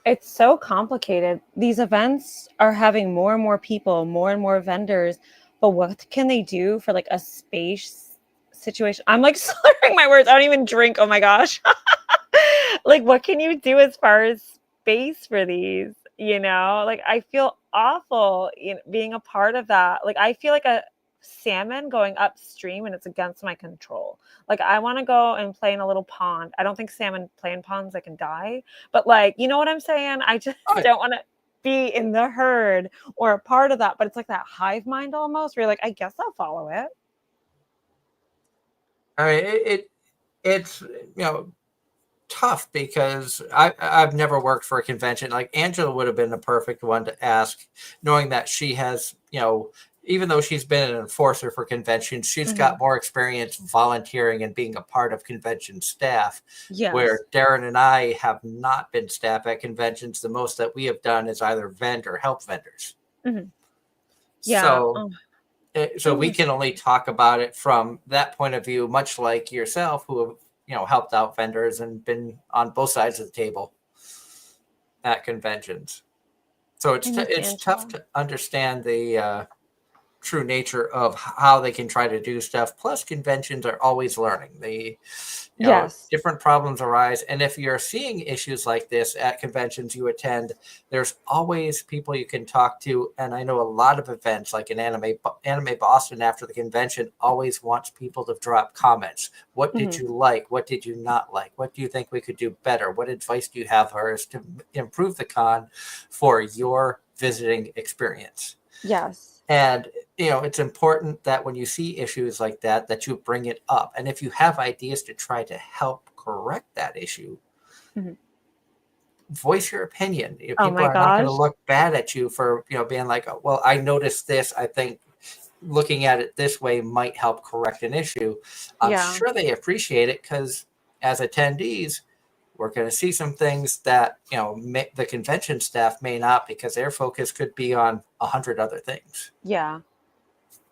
It's so complicated. These events are having more and more people, more and more vendors, but what can they do for like a space situation? I'm like slurring my words. I don't even drink. Oh my gosh. Like, what can you do as far as space for these? Like I feel awful, being a part of that. Like I feel like a salmon going upstream and it's against my control. Like I want to go and play in a little pond. I don't think salmon play in ponds that can die, but like, you know what I'm saying? I just Oh, don't want to be in the herd or a part of that. But it's like that hive mind almost where you're like, I guess I'll follow it. I mean, it's tough because I've never worked for a convention. Like Angela would have been the perfect one to ask, knowing that she has, even though she's been an enforcer for conventions, she's Mhm. got more experience volunteering and being a part of convention staff. Yes. Where Darren and I have not been staff at conventions. The most that we have done is either vend or help vendors. Mhm. Yeah. So we can only talk about it from that point of view, much like yourself, who have helped out vendors and been on both sides of the table at conventions. So it's tough to understand the true nature of how they can try to do stuff. Plus, conventions are always learning. Different problems arise. And if you're seeing issues like this at conventions you attend, there's always people you can talk to. And I know a lot of events like an Anime Boston after the convention always wants people to drop comments. What did you like? What did you not like? What do you think we could do better? What advice do you have for us to improve the con for your visiting experience? Yes. And, it's important that when you see issues like that, that you bring it up. And if you have ideas to try to help correct that issue, voice your opinion. People are not going to look bad at you for, being like, oh, well, I noticed this. I think looking at it this way might help correct an issue. I'm sure they appreciate it because as attendees, we're going to see some things that, the convention staff may not, because their focus could be on 100 other things. Yeah.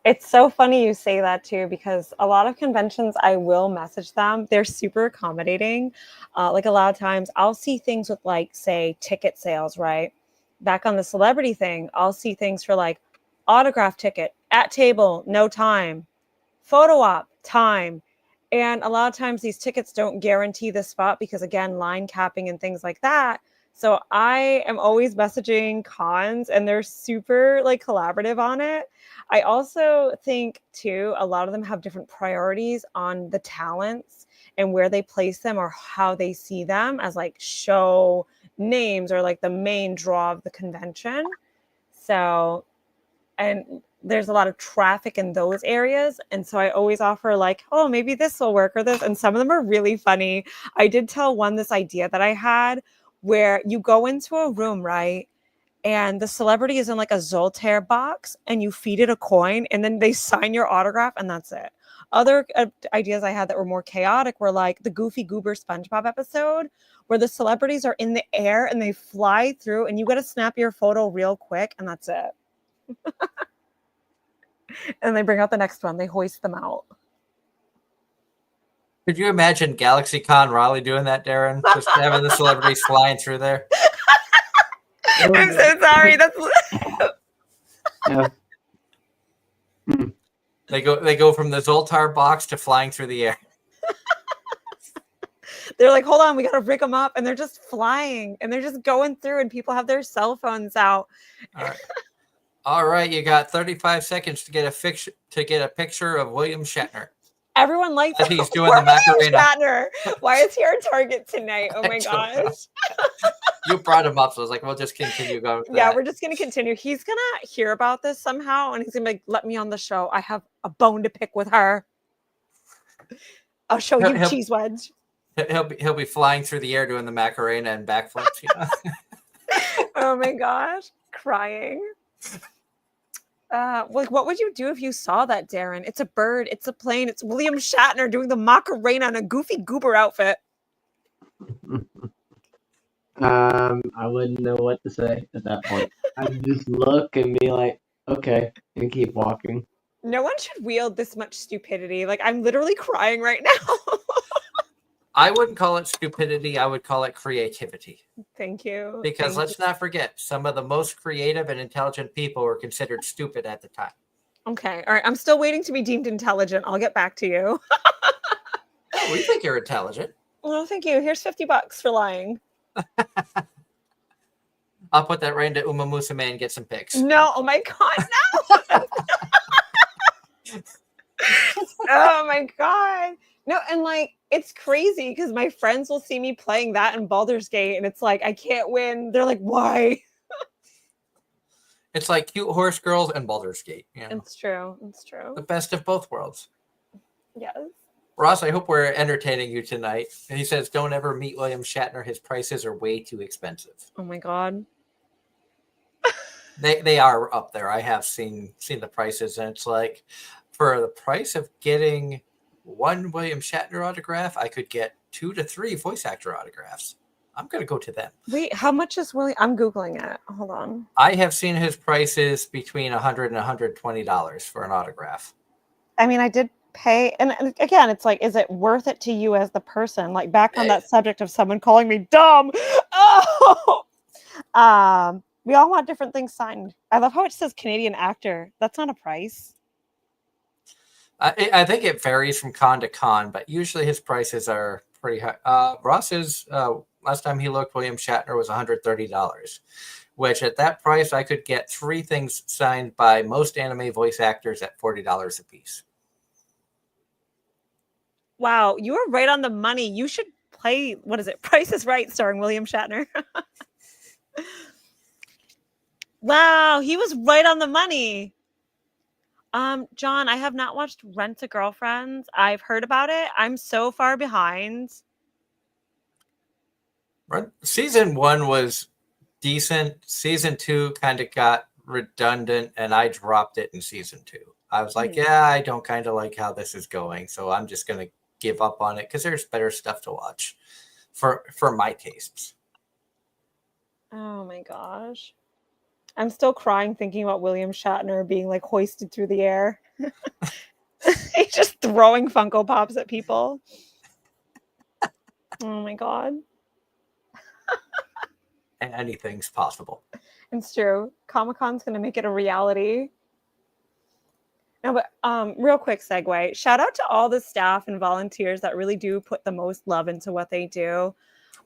It's so funny you say that too, because a lot of conventions, I will message them. They're super accommodating. Like a lot of times I'll see things with like, say, ticket sales, right? Back on the celebrity thing, I'll see things for like autograph ticket at table, no time, photo op, time. And a lot of times these tickets don't guarantee the spot because, again, line capping and things like that. So I am always messaging cons and they're super like collaborative on it. I also think too, a lot of them have different priorities on the talents and where they place them or how they see them as like show names or like the main draw of the convention. So, and there's a lot of traffic in those areas. And so I always offer like, oh, maybe this will work or this. And some of them are really funny. I did tell one this idea that I had where you go into a room, right? And the celebrity is in like a Zoltaire box and you feed it a coin and then they sign your autograph and that's it. Other ideas I had that were more chaotic were like the Goofy Goober SpongeBob episode where the celebrities are in the air and they fly through and you got to snap your photo real quick and that's it. And they bring out the next one. They hoist them out. Could you imagine GalaxyCon Raleigh doing that, Darren? Just having the celebrities flying through there? I'm so sorry. That's Yeah. They go from the Zoltar box to flying through the air. They're like, hold on, we gotta rig them up, and they're just flying, and they're just going through, and people have their cell phones out. All right, you got 35 seconds to get a picture of William Shatner. Everyone likes as he's doing the Macarena. Shatner. Why is he our target tonight? Oh my gosh. You brought him up, so I was like, we'll just continue going with Yeah, that. we're just gonna continue. He's gonna hear about this somehow, and he's gonna be like, "Let me on the show. I have a bone to pick with her. I'll show you He'll, cheese wedge." he'll be flying through the air doing the Macarena and backflips. You know? Oh my gosh, crying. Like, what would you do if you saw that, Darren? It's a bird. It's a plane. It's William Shatner doing the Macarena in a goofy goober outfit. I wouldn't know what to say at that point. I'd just look and be like, okay, and keep walking. No one should wield this much stupidity. Like, I'm literally crying right now. I wouldn't call it stupidity. I would call it creativity. Thank you. Because Thank let's not forget, some of the most creative and intelligent people were considered stupid at the time. Okay. All right. I'm still waiting to be deemed intelligent. I'll get back to you. Oh, we think you're intelligent. Well, thank you. Here's $50 for lying. I'll put that right into Uma Musume and get some pics. No. Oh my God. No. Oh my God. No. And like, it's crazy because my friends will see me playing that in Baldur's Gate and it's like, I can't win. They're like, why? It's like Cute Horse Girls and Baldur's Gate. You know? It's true. It's true. The best of both worlds. Yes. Ross, I hope we're entertaining you tonight. And he says, don't ever meet William Shatner. His prices are way too expensive. Oh my God. They are up there. I have seen the prices, and it's like, for the price of getting one William Shatner autograph, I could get 2 to 3 voice actor autographs. I'm going to go to them. Wait, how much is William? I'm Googling it. Hold on. I have seen his prices between $100 and $120 for an autograph. I mean, I did pay. And again, it's like, is it worth it to you as the person? Like, back on that subject of someone calling me dumb. Oh! We all want different things signed. I love how it says Canadian actor. That's not a price. I think it varies from con to con, but usually his prices are pretty high. Ross's, last time he looked, William Shatner was $130, which at that price, I could get 3 things signed by most anime voice actors at $40 a piece. Wow, you were right on the money. You should play, what is it? Price is Right, starring William Shatner. Wow, he was right on the money. John, I have not watched Rent a Girlfriend. I've heard about it. I'm so far behind. Season 1 was decent. Season 2 kind of got redundant, and I dropped it in season 2. I was like, yeah, I don't kind of like how this is going, so I'm just going to give up on it because there's better stuff to watch for my tastes. Oh my gosh. I'm still crying thinking about William Shatner being like hoisted through the air. He's just throwing Funko Pops at people. Oh my God. And anything's possible. It's true. Comic-Con's going to make it a reality. No, but real quick segue. Shout out to all the staff and volunteers that really do put the most love into what they do.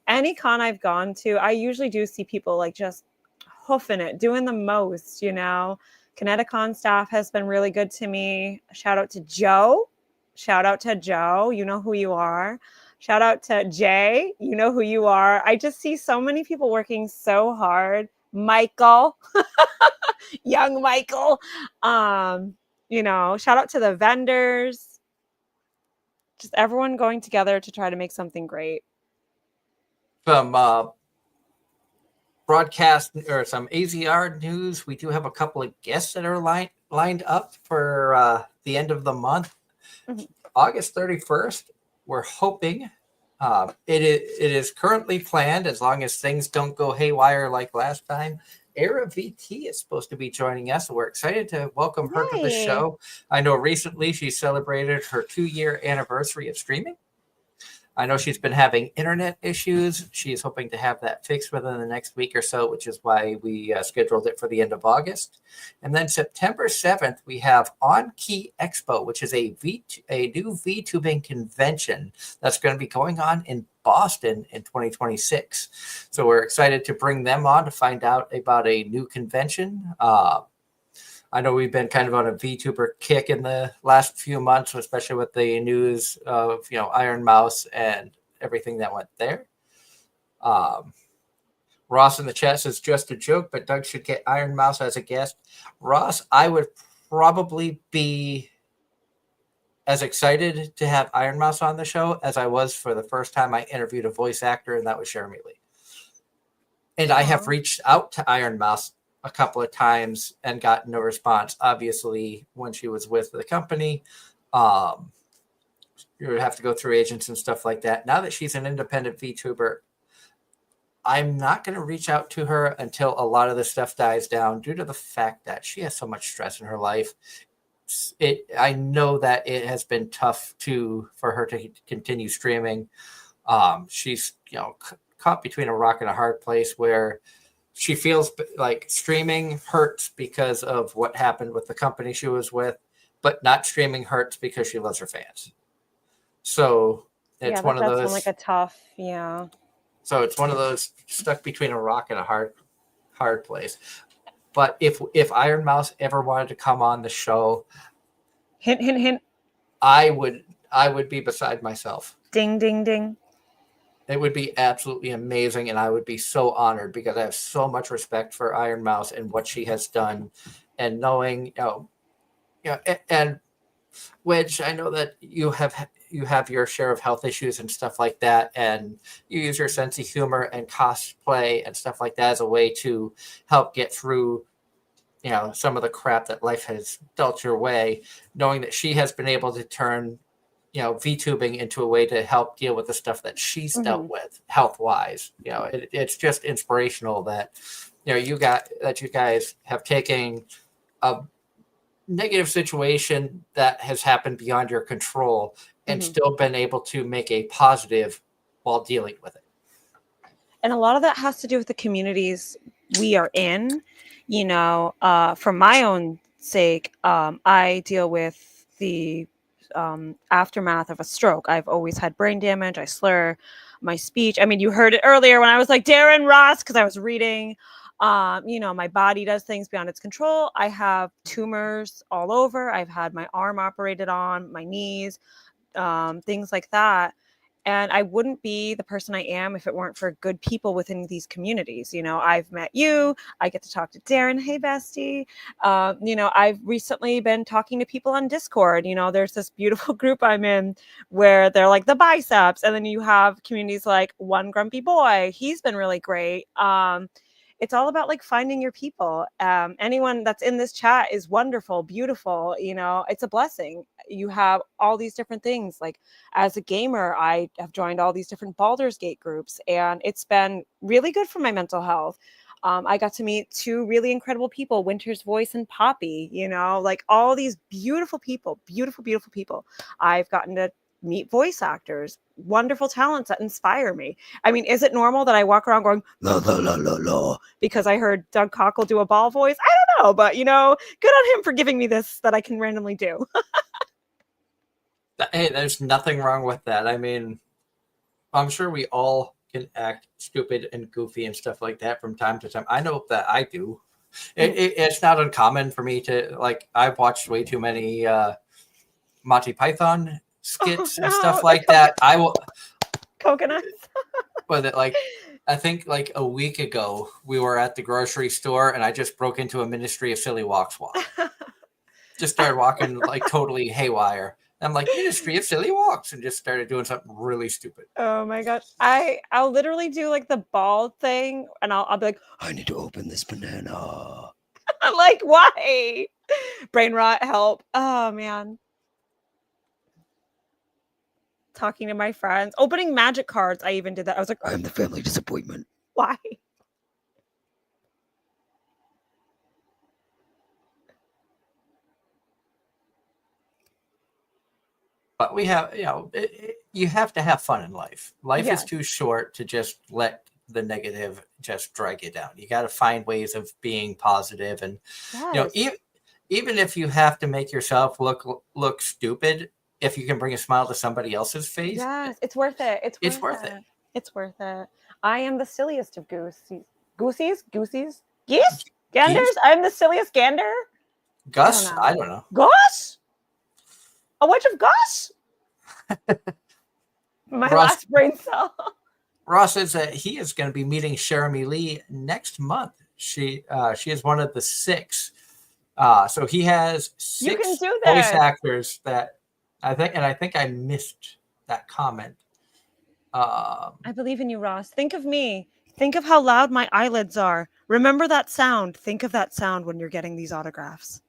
Any con I've gone to, I usually do see people like just hoofing it, doing the most, you know. Kineticon staff has been really good to me. Shout out to Joe. Shout out to Joe. You know who you are. Shout out to Jay. You know who you are. I just see so many people working so hard. Michael. Young Michael. You know, shout out to the vendors. Just everyone going together to try to make something great. Some broadcast or some AZR news. We do have a couple of guests that are lined up for the end of the month. Mm-hmm. August 31st, we're hoping. It is currently planned, as long as things don't go haywire like last time. Era VT is supposed to be joining us, so we're excited to welcome her to the show. I know recently she celebrated her 2-year anniversary of streaming. I know she's been having internet issues. She is hoping to have that fixed within the next week or so, which is why we scheduled it for the end of August. And then September 7th, we have On Key Expo, which is a new VTubing convention that's going to be going on in Boston in 2026. So we're excited to bring them on to find out about a new convention. I know we've been kind of on a VTuber kick in the last few months, especially with the news of, Iron Mouse and everything that went there. Ross in the chat says just a joke, but Doug should get Iron Mouse as a guest. Ross, I would probably be as excited to have Iron Mouse on the show as I was for the first time I interviewed a voice actor, and that was Jeremy Lee. And I have reached out to Iron Mouse a couple of times and got no response. Obviously, when she was with the company, you would have to go through agents and stuff like that. Now that she's an independent VTuber, I'm not going to reach out to her until a lot of the stuff dies down due to the fact that she has so much stress in her life. I know that it has been tough for her to continue streaming. She's caught between a rock and a hard place where she feels like streaming hurts because of what happened with the company she was with, but not streaming hurts because she loves her fans. So it's one of those. Like a tough, yeah. So it's one of those stuck between a rock and a hard place. But if Iron Mouse ever wanted to come on the show, hint, I would be beside myself. Ding, ding, ding. It would be absolutely amazing, and I would be so honored because I have so much respect for Iron Mouse and what she has done, and knowing and which I know that you have your share of health issues and stuff like that, and you use your sense of humor and cosplay and stuff like that as a way to help get through some of the crap that life has dealt your way, knowing that she has been able to turn VTubing into a way to help deal with the stuff that she's dealt with health wise. It's just inspirational that you guys have taken a negative situation that has happened beyond your control and still been able to make a positive while dealing with it. And a lot of that has to do with the communities we are in. For my own sake, I deal with the aftermath of a stroke. I've always had brain damage. I slur my speech. I mean, you heard it earlier when I was like Darren Ross, because I was reading. My body does things beyond its control. I have tumors all over. I've had my arm operated on, my knees, things like that. And I wouldn't be the person I am if it weren't for good people within these communities. I've met you. I get to talk to Darren. Hey, bestie. I've recently been talking to people on Discord. There's this beautiful group I'm in where they're like the biceps. And then you have communities like One Grumpy Boy. He's been really great. It's all about like finding your people. Anyone that's in this chat is wonderful, beautiful. It's a blessing. You have all these different things. Like as a gamer, I have joined all these different Baldur's Gate groups, and it's been really good for my mental health. I got to meet two really incredible people, Winter's Voice and Poppy, like all these beautiful people, beautiful, beautiful people. I've gotten to meet voice actors, wonderful talents that inspire me. I mean, is it normal that I walk around going, la, la, la, la, la, because I heard Doug Cockle do a ball voice? I don't know, but, good on him for giving me this that I can randomly do. Hey, there's nothing wrong with that. I mean, I'm sure we all can act stupid and goofy and stuff like that from time to time. I know that I do. It's not uncommon for me to, like, I've watched way too many Monty Python skits and stuff like that. I will coconuts. But I think like a week ago we were at the grocery store and I just broke into a Ministry of Silly Walks walk. Just started walking like totally haywire. And I'm like, Ministry of Silly Walks, and just started doing something really stupid. Oh my gosh. I'll literally do like the bald thing and I'll be like, I need to open this banana. Like, why? Brain rot, help. Oh man. Talking to my friends, opening magic cards. I even did that. I was like, I'm the family disappointment. Why? But we have, you have to have fun in life. Life Yes. is too short to just let the negative just drag you down. You got to find ways of being positive, and Yes. even if you have to make yourself look stupid, if you can bring a smile to somebody else's face, Yes, it's worth it. it's worth it. It's worth it. I am the silliest of goosies, geese, ganders. I'm the silliest gander. Gus, I don't know. Goss? A witch of Goss? My Ross- last brain cell. Ross says that he is going to be meeting Jeremy Lee next month. She is one of the 6. So he has 6 You can do voice this. actors that I think I missed that comment. I believe in you, Ross. Think of me. Think of how loud my eyelids are. Remember that sound. Think of that sound when you're getting these autographs.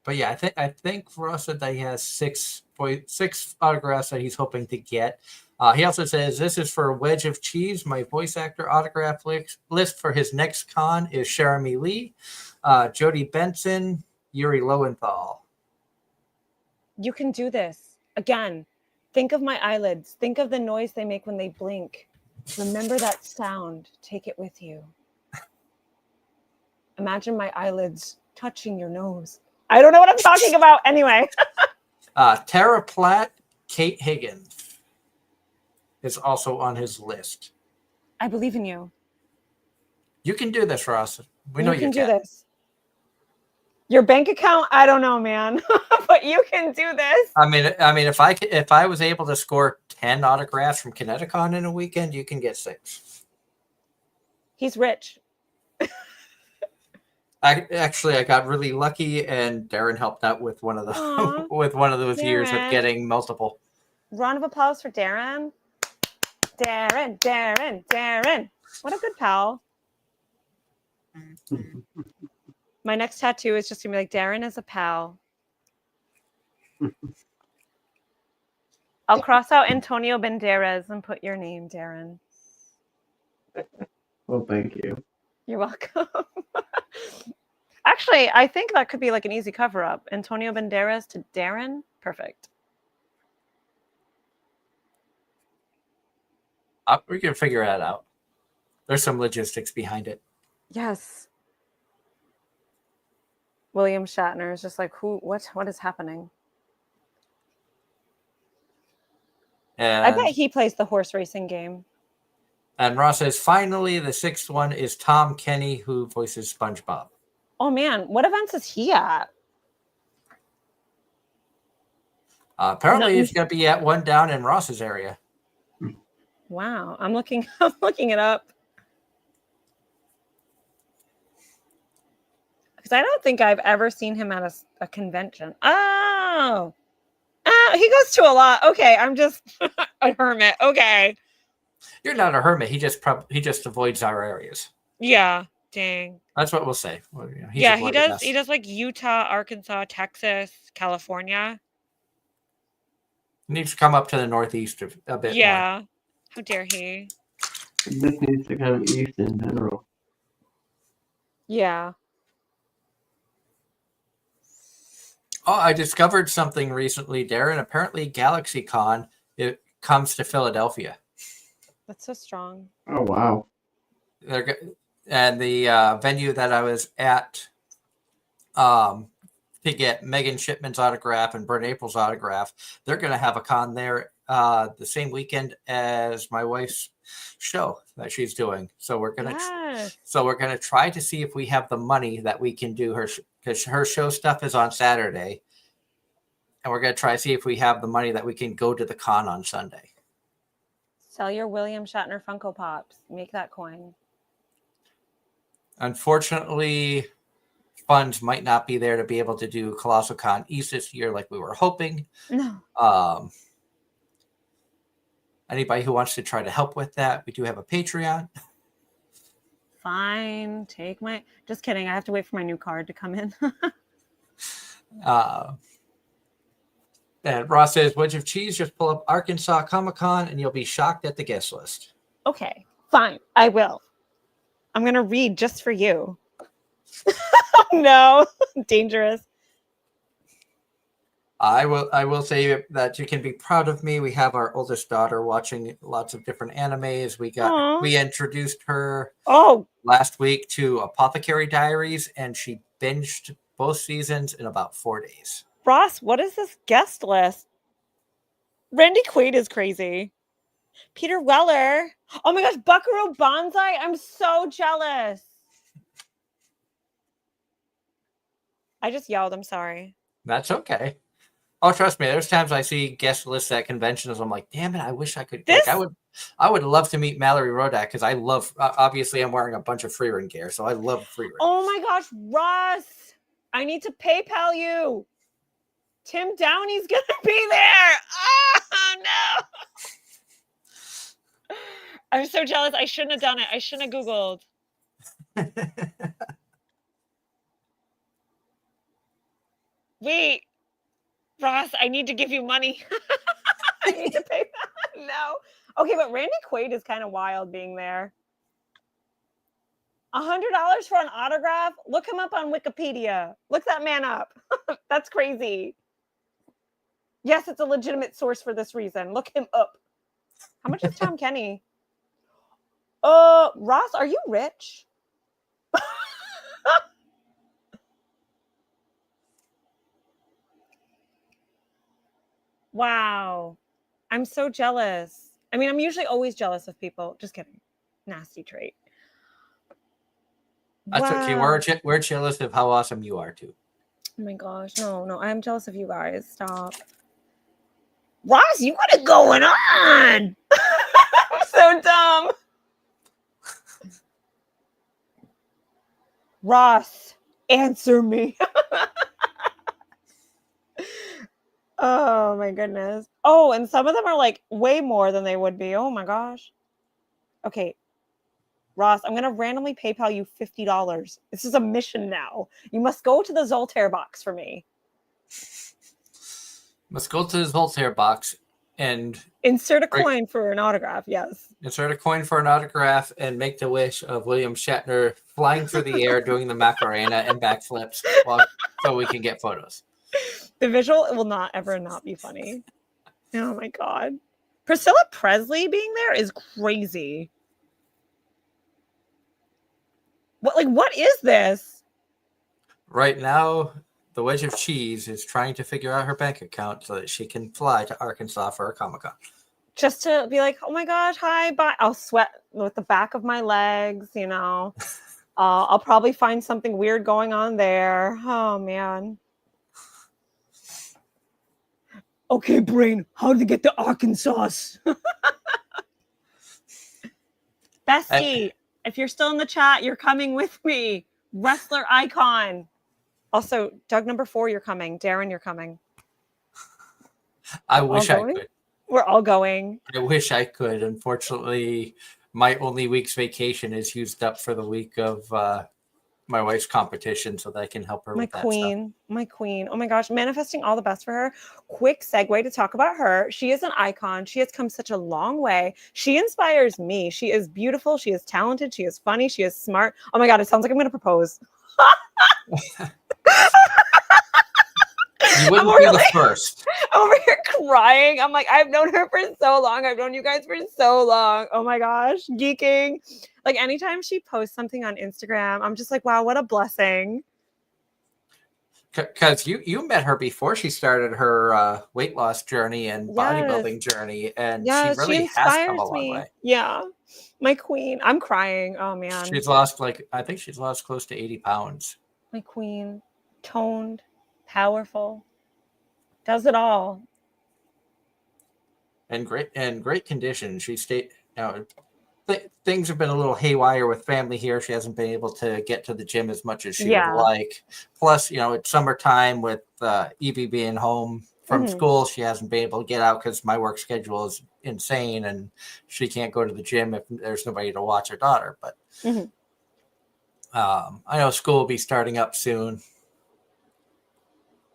But yeah, I think Ross said that he has 6 autographs that he's hoping to get. He also says, this is for Wedge of Cheese. My voice actor autograph list for his next con is Jeremy Lee, Jodie Benson, Yuri Lowenthal. You can do this. Again, think of my eyelids. Think of the noise they make when they blink. Remember that sound. Take it with you. Imagine my eyelids touching your nose. I don't know what I'm talking about. Anyway. Tara Platt, Kate Higgins is also on his list. I believe in you. You can do this, Ross. We know you can do this. Your bank account, I don't know, man, but you can do this. I mean, if I was able to score 10 autographs from Kineticon in a weekend, you can get 6. He's rich. I got really lucky, and Darren helped out with one of the Aww, those years of getting multiple. Round of applause for Darren. Darren. What a good pal. My next tattoo is just gonna be like, Darren is a pal. I'll cross out Antonio Banderas and put your name, Darren. Well, thank you. You're welcome. Actually, I think that could be like an easy cover up. Antonio Banderas to Darren. Perfect. We can figure that out. There's some logistics behind it. Yes. William Shatner is just like, what is happening? And I bet he plays the horse racing game. And Ross says, finally, the 6th one is Tom Kenny, who voices SpongeBob. Oh, man. What events is he at? Apparently, he's going to be at one down in Ross's area. Wow. I'm looking it up. Because I don't think I've ever seen him at a convention. Oh, he goes to a lot. Okay, I'm just a hermit. Okay. You're not a hermit. He just avoids our areas. Yeah. Dang. That's what we'll say. Well, he does. Us. He does like Utah, Arkansas, Texas, California. He needs to come up to the Northeast a bit more. Yeah. How dare he? He just needs to come east in general. Yeah. Oh, I discovered something recently, Darren. Apparently, GalaxyCon it comes to Philadelphia. That's so strong. Oh, wow. And the venue that I was at to get Megan Shipman's autograph and Brent April's autograph, they're going to have a con there the same weekend as my wife's show that she's doing. So we're going to try to see if we have the money that we can do her, because her show stuff is on Saturday. And we're going to try to see if we have the money that we can go to the con on Sunday. Sell your William Shatner Funko Pops. Make that coin. Unfortunately, funds might not be there to be able to do Colossal Con East this year like we were hoping. No. Anybody who wants to try to help with that, we do have a Patreon. Fine. Just kidding. I have to wait for my new card to come in. And Ross says, Wedge of Cheese, just pull up Arkansas Comic-Con and you'll be shocked at the guest list. Okay, fine. I will. I'm going to read just for you. No, dangerous. I will say that you can be proud of me. We have our oldest daughter watching lots of different animes. We introduced her last week to Apothecary Diaries, and she binged both seasons in about 4 days. Ross, what is this guest list? Randy Quaid is crazy. Peter Weller. Oh my gosh, Buckaroo Banzai. I'm so jealous. I just yelled. I'm sorry. That's okay. Oh, trust me. There's times I see guest lists at conventions. I'm like, damn it! I wish I could. This- I would love to meet Mallory Rodak because I love. Obviously, I'm wearing a bunch of free run gear, so I love free run. Oh my gosh, Ross! I need to PayPal you. Tim Downey's gonna be there. Oh no! I'm so jealous. I shouldn't have done it. I shouldn't have Googled. Wait, Ross, I need to give you money. I need to pay that. No. Okay, but Randy Quaid is kind of wild being there. $100 for an autograph? Look him up on Wikipedia. Look that man up. That's crazy. Yes, it's a legitimate source for this reason. Look him up. How much is Tom Kenny? Ross, are you rich? Wow. I'm so jealous. I mean, I'm usually always jealous of people. Just kidding. Nasty trait. That's okay. We're jealous of how awesome you are too. Oh my gosh. No. I'm jealous of you guys. Stop. Ross, you got it going on. I'm so dumb. Ross, answer me. Oh my goodness. Oh, and some of them are like way more than they would be. Oh my gosh. Okay. Ross, I'm going to randomly PayPal you $50. This is a mission now. You must go to the Zoltaire box for me. Let's go to the Voltaire box and insert a coin for an autograph. Yes. Insert a coin for an autograph and make the wish of William Shatner flying through the air, doing the Macarena and backflips so we can get photos. The visual will not ever not be funny. Oh my God. Priscilla Presley being there is crazy. What is this? Right now, the Wedge of Cheese is trying to figure out her bank account so that she can fly to Arkansas for a Comic-Con. Just to be like, oh my gosh, hi, bye. I'll sweat with the back of my legs, you know. I'll probably find something weird going on there. Oh, man. Okay, brain, how to get to Arkansas? Bestie, if you're still in the chat, you're coming with me. Wrestler icon. Also, Doug number 4, you're coming. Darren, you're coming. I wish I could. We're all going. I wish I could. Unfortunately, my only week's vacation is used up for the week of my wife's competition so that I can help her with that stuff. My queen. Oh my gosh, manifesting all the best for her. Quick segue to talk about her. She is an icon. She has come such a long way. She inspires me. She is beautiful. She is talented. She is funny. She is smart. Oh my God, it sounds like I'm going to propose. You wouldn't be the first. I'm over here crying. I'm like, I've known her for so long. I've known you guys for so long. Oh my gosh, geeking. Like anytime she posts something on Instagram, I'm just like, wow, what a blessing. Because you met her before she started her weight loss journey and bodybuilding journey, and she really has come a long way. Yeah, my queen. I'm crying. Oh man, she's lost I think she's lost close to 80 pounds. My queen, toned, powerful, does it all, and great condition. She stayed. Things have been a little haywire with family here. She hasn't been able to get to the gym as much as she would like. Plus, it's summertime with Evie being home from school. She hasn't been able to get out because my work schedule is insane and she can't go to the gym if there's nobody to watch her daughter. But I know school will be starting up soon.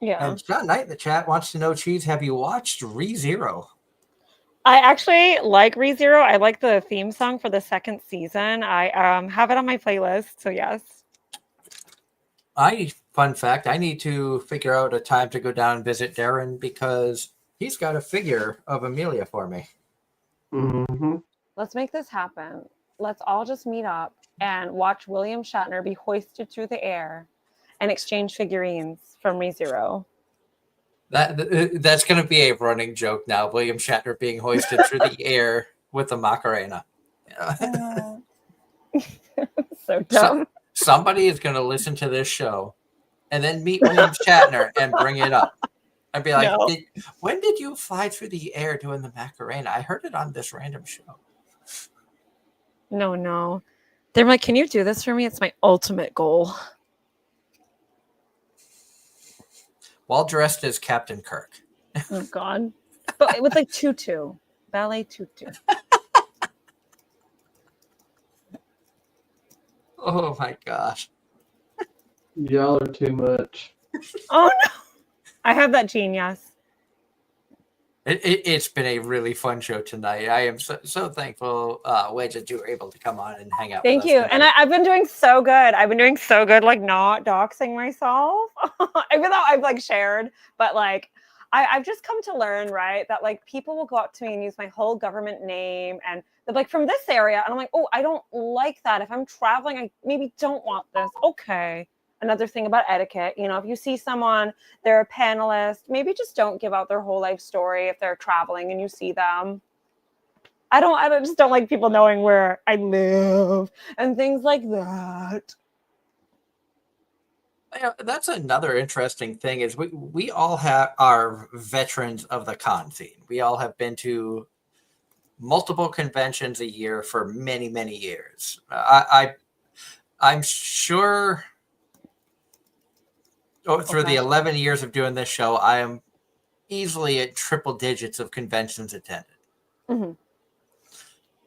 Yeah. And John Knight in the chat wants to know, Cheese, have you watched ReZero? I actually like ReZero. I like the theme song for the second season. I have it on my playlist, so yes. Fun fact, I need to figure out a time to go down and visit Darren because he's got a figure of Amelia for me. Mm-hmm. Let's make this happen. Let's all just meet up and watch William Shatner be hoisted through the air and exchange figurines from ReZero. That's going to be a running joke now. William Shatner being hoisted through the air with a Macarena. So dumb. Somebody is going to listen to this show and then meet William Shatner and bring it up. I'd be like, No. when did you fly through the air doing the Macarena? I heard it on this random show. No. They're like, can you do this for me? It's my ultimate goal. While dressed as Captain Kirk. Oh God. But with like tutu. Ballet tutu. Oh my gosh. Y'all are too much. Oh no. I have that gene, yes. It's been a really fun show tonight. I am so thankful, Wedge, that you were able to come on and hang out Thank with us you. tonight. And I've been doing so good. I've been doing so good, like not doxing myself. Even though I've like shared, but like I've just come to learn, right, that like people will go up to me and use my whole government name and they're like from this area. And I'm like, oh, I don't like that. If I'm traveling, I maybe don't want this. Okay. Another thing about etiquette, you know, if you see someone, they're a panelist, maybe just don't give out their whole life story if they're traveling and you see them. I just don't like people knowing where I live and things like that. Yeah, that's another interesting thing is we all are veterans of the con scene. We all have been to multiple conventions a year for many, many years. I'm sure through the 11 years of doing this show, I am easily at triple digits of conventions attended. Mm-hmm.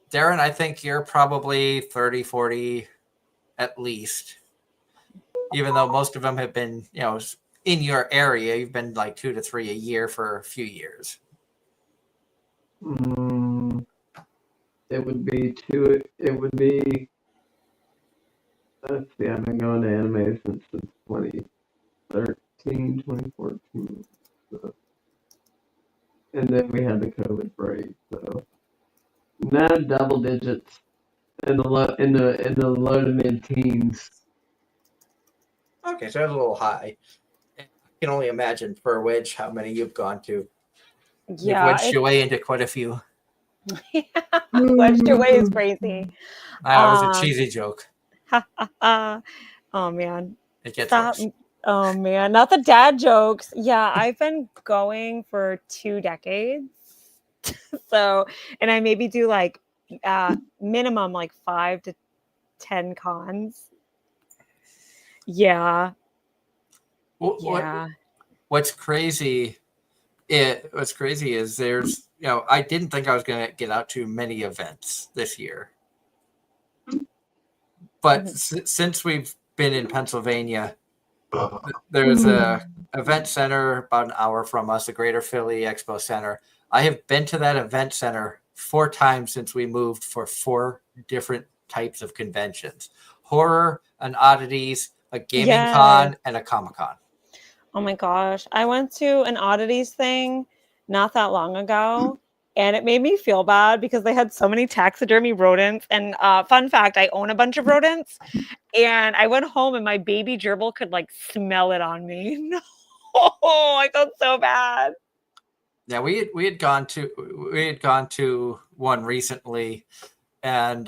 Darren, I think you're probably 30, 40 at least. Even though most of them have been, you know, in your area, you've been like 2 to 3 a year for a few years. It would be two. It would be. Let's see. I've been going to anime since 2013, 2014. So. And then we had the COVID break. So now double digits in the low to mid teens. Okay, so that's a little high. I can only imagine for Wedge how many you've gone to. Yeah, you've wedged your way into quite a few. Wedged your way is crazy. That was a cheesy joke. Oh man. It gets Stop. worse. Oh man, not the dad jokes. Yeah, I've been going for 2 decades. So, and I maybe do like minimum like 5 to 10 cons. Yeah. What's crazy is there's, you know, I didn't think I was going to get out to many events this year. But since we've been in Pennsylvania, there's a event center about an hour from us, the Greater Philly Expo Center. I have been to that event center 4 times since we moved for 4 different types of conventions: horror, an oddities, a gaming con, and a Comic-Con. Oh my gosh. I went to an oddities thing not that long ago and it made me feel bad because they had so many taxidermy rodents. And fun fact, I own a bunch of rodents and I went home and my baby gerbil could like smell it on me. No, I felt so bad. Yeah, we had gone to one recently, and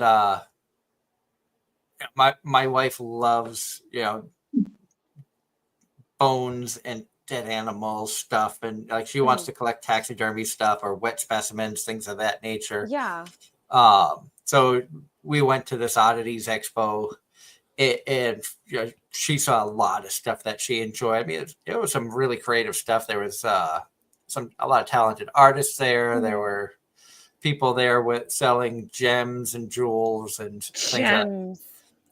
my wife loves, you know, bones and dead animal stuff, and like she wants to collect taxidermy stuff or wet specimens, things of that nature. Yeah. So we went to this oddities expo, and you know, she saw a lot of stuff that she enjoyed. I mean, it was some really creative stuff. There was a lot of talented artists there. There were people there with selling gems and jewels and things.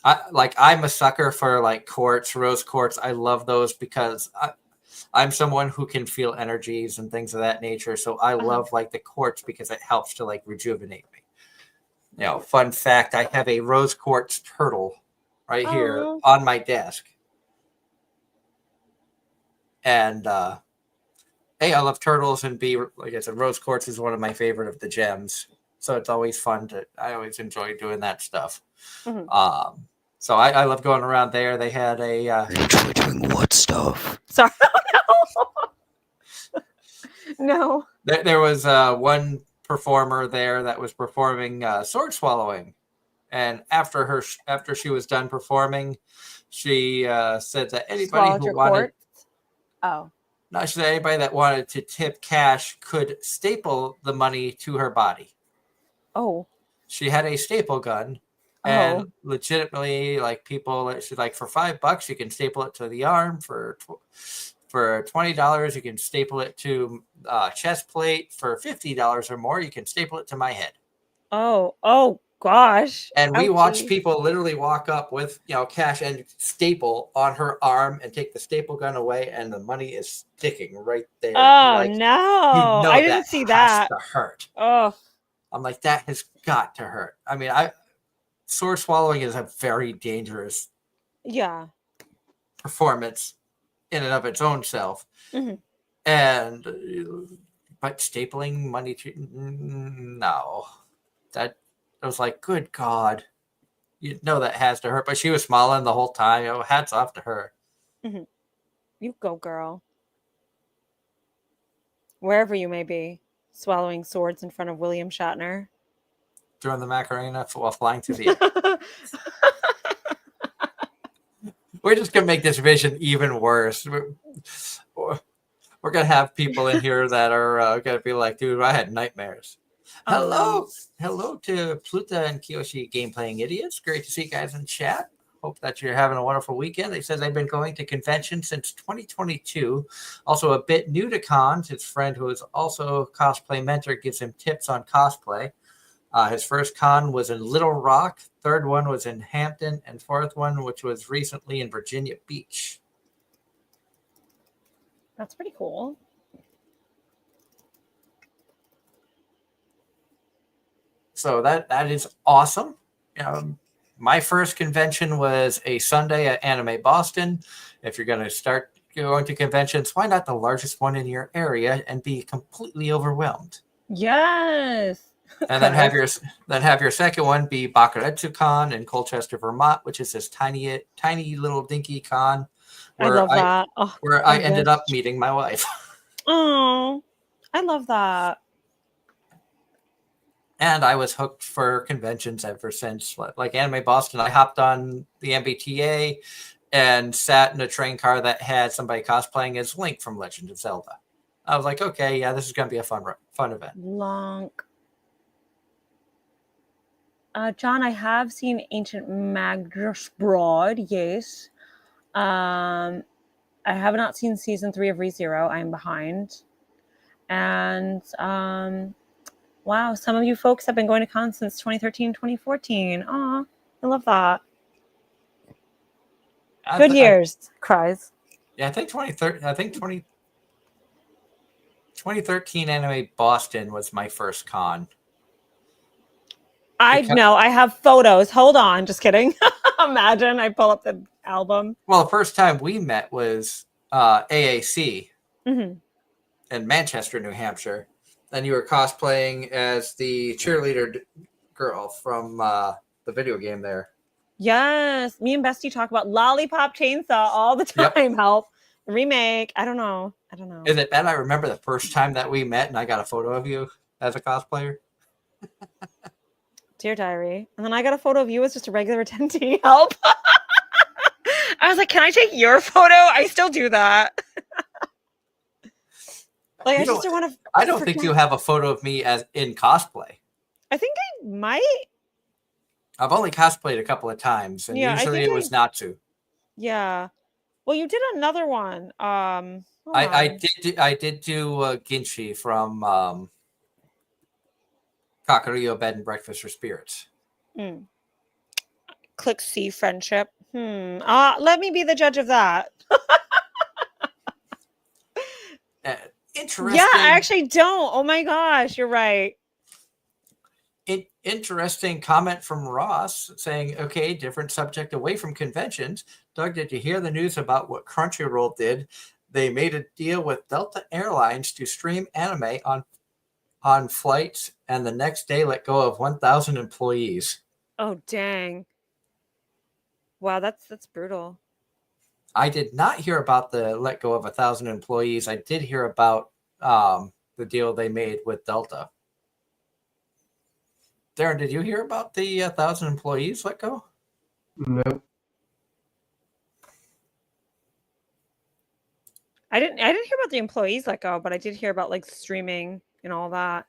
I'm a sucker for like quartz, rose quartz. I love those because I'm someone who can feel energies and things of that nature. So I love like the quartz because it helps to like rejuvenate me. You know, fun fact, I have a rose quartz turtle right here on my desk. And A, I love turtles, and B, like I said, rose quartz is one of my favorite of the gems. So it's always fun I always enjoy doing that stuff. So I love going around there. They had a enjoy doing what stuff? Sorry, no. There was one performer there that was performing sword swallowing, and after she was done performing, she said that anybody who wanted. Oh. Not sure that anybody that wanted to tip cash could staple the money to her body. Oh. She had a staple gun, and legitimately, like people, she's like, for $5 you can staple it to the arm. For $20 you can staple it to chest plate. For $50 or more you can staple it to my head. Oh gosh. And we watched Ouchie. people literally walk up with cash and staple on her arm and take the staple gun away, and the money is sticking right there. Oh like, no. I didn't see that. To hurt. Oh. I'm like, that has got to hurt. I mean, sword swallowing is a very dangerous performance in and of its own self. Mm-hmm. And but stapling money to no. That I was like, good God. You know that has to hurt. But she was smiling the whole time. Hats off to her. Mm-hmm. You go, girl. Wherever you may be, swallowing swords in front of William Shatner. Throwing the Macarena while flying through the air. We're just going to make this vision even worse. We're going to have people in here that are going to be like, dude, I had nightmares. Hello to Pluta and Kiyoshi Game Playing Idiots. Great to see you guys in chat. Hope that you're having a wonderful weekend. They said they've been going to conventions since 2022. Also a bit new to cons. His friend, who is also a cosplay mentor, gives him tips on cosplay. His first con was in Little Rock. Third one was in Hampton. And fourth one, which was recently in Virginia Beach. That's pretty cool. So that is awesome. My first convention was a Sunday at Anime Boston. If you're going to start going to conventions, why not the largest one in your area and be completely overwhelmed? Yes. And then have your second one be Bakuretsu-con in Colchester, Vermont, which is this tiny little dinky con where I ended up meeting my wife. Oh, I love that. And I was hooked for conventions ever since. Like Anime Boston, I hopped on the MBTA and sat in a train car that had somebody cosplaying as Link from Legend of Zelda. I was like, okay, yeah, this is going to be a fun event. Lonk. John, I have seen Ancient Magus Broad, yes. I have not seen season 3 of ReZero. I'm behind. And wow, some of you folks have been going to cons since 2013, 2014. Aw, I love that. Good years, cries. Yeah, I think 2013 Anime Boston was my first con. I know, I have photos. Hold on, just kidding. Imagine I pull up the album. Well, the first time we met was AAC in Manchester, New Hampshire. And you were cosplaying as the cheerleader girl from the video game there. Yes, me and Bestie talk about Lollipop Chainsaw all the time. Yep. Help. Remake. I don't know. Is it bad? I remember the first time that we met and I got a photo of you as a cosplayer. Dear diary. And then I got a photo of you as just a regular attendee. Help. I was like, can I take your photo? I still do that. Like, I just don't want to. I don't think you have a photo of me as in cosplay. I think I might. I've only cosplayed a couple of times, and usually it was Natsu. Yeah. Well, you did another one. I did do Ginshi from Kakaryo Bed and Breakfast for Spirits. Click C friendship. Let me be the judge of that. Interesting. Yeah, I actually don't. Oh my gosh, you're right. Interesting comment from Ross saying, okay, different subject away from conventions. Doug, did you hear the news about what Crunchyroll did? They made a deal with Delta Airlines to stream anime on flights, and the next day let go of 1,000 employees. Oh, dang. Wow, that's brutal. I did not hear about the let go of 1,000 employees. I did hear about the deal they made with Delta. Darren, did you hear about the 1,000 employees let go? Nope. I didn't hear about the employees let go, but I did hear about like streaming and all that.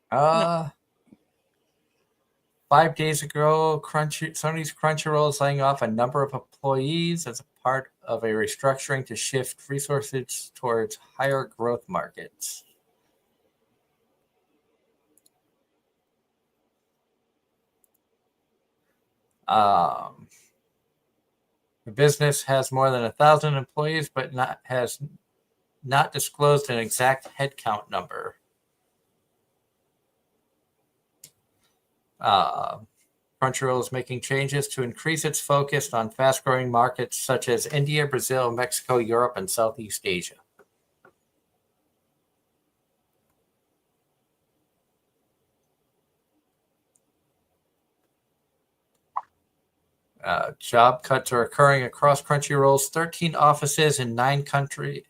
Uh 5 days ago, Sony's Crunchyroll is laying off a number of employees as a part of a restructuring to shift resources towards higher growth markets. The business has more than 1,000 employees, but has not disclosed an exact headcount number. Crunchyroll is making changes to increase its focus on fast-growing markets such as India, Brazil, Mexico, Europe, and Southeast Asia. Job cuts are occurring across Crunchyroll's 13 offices in 9 countries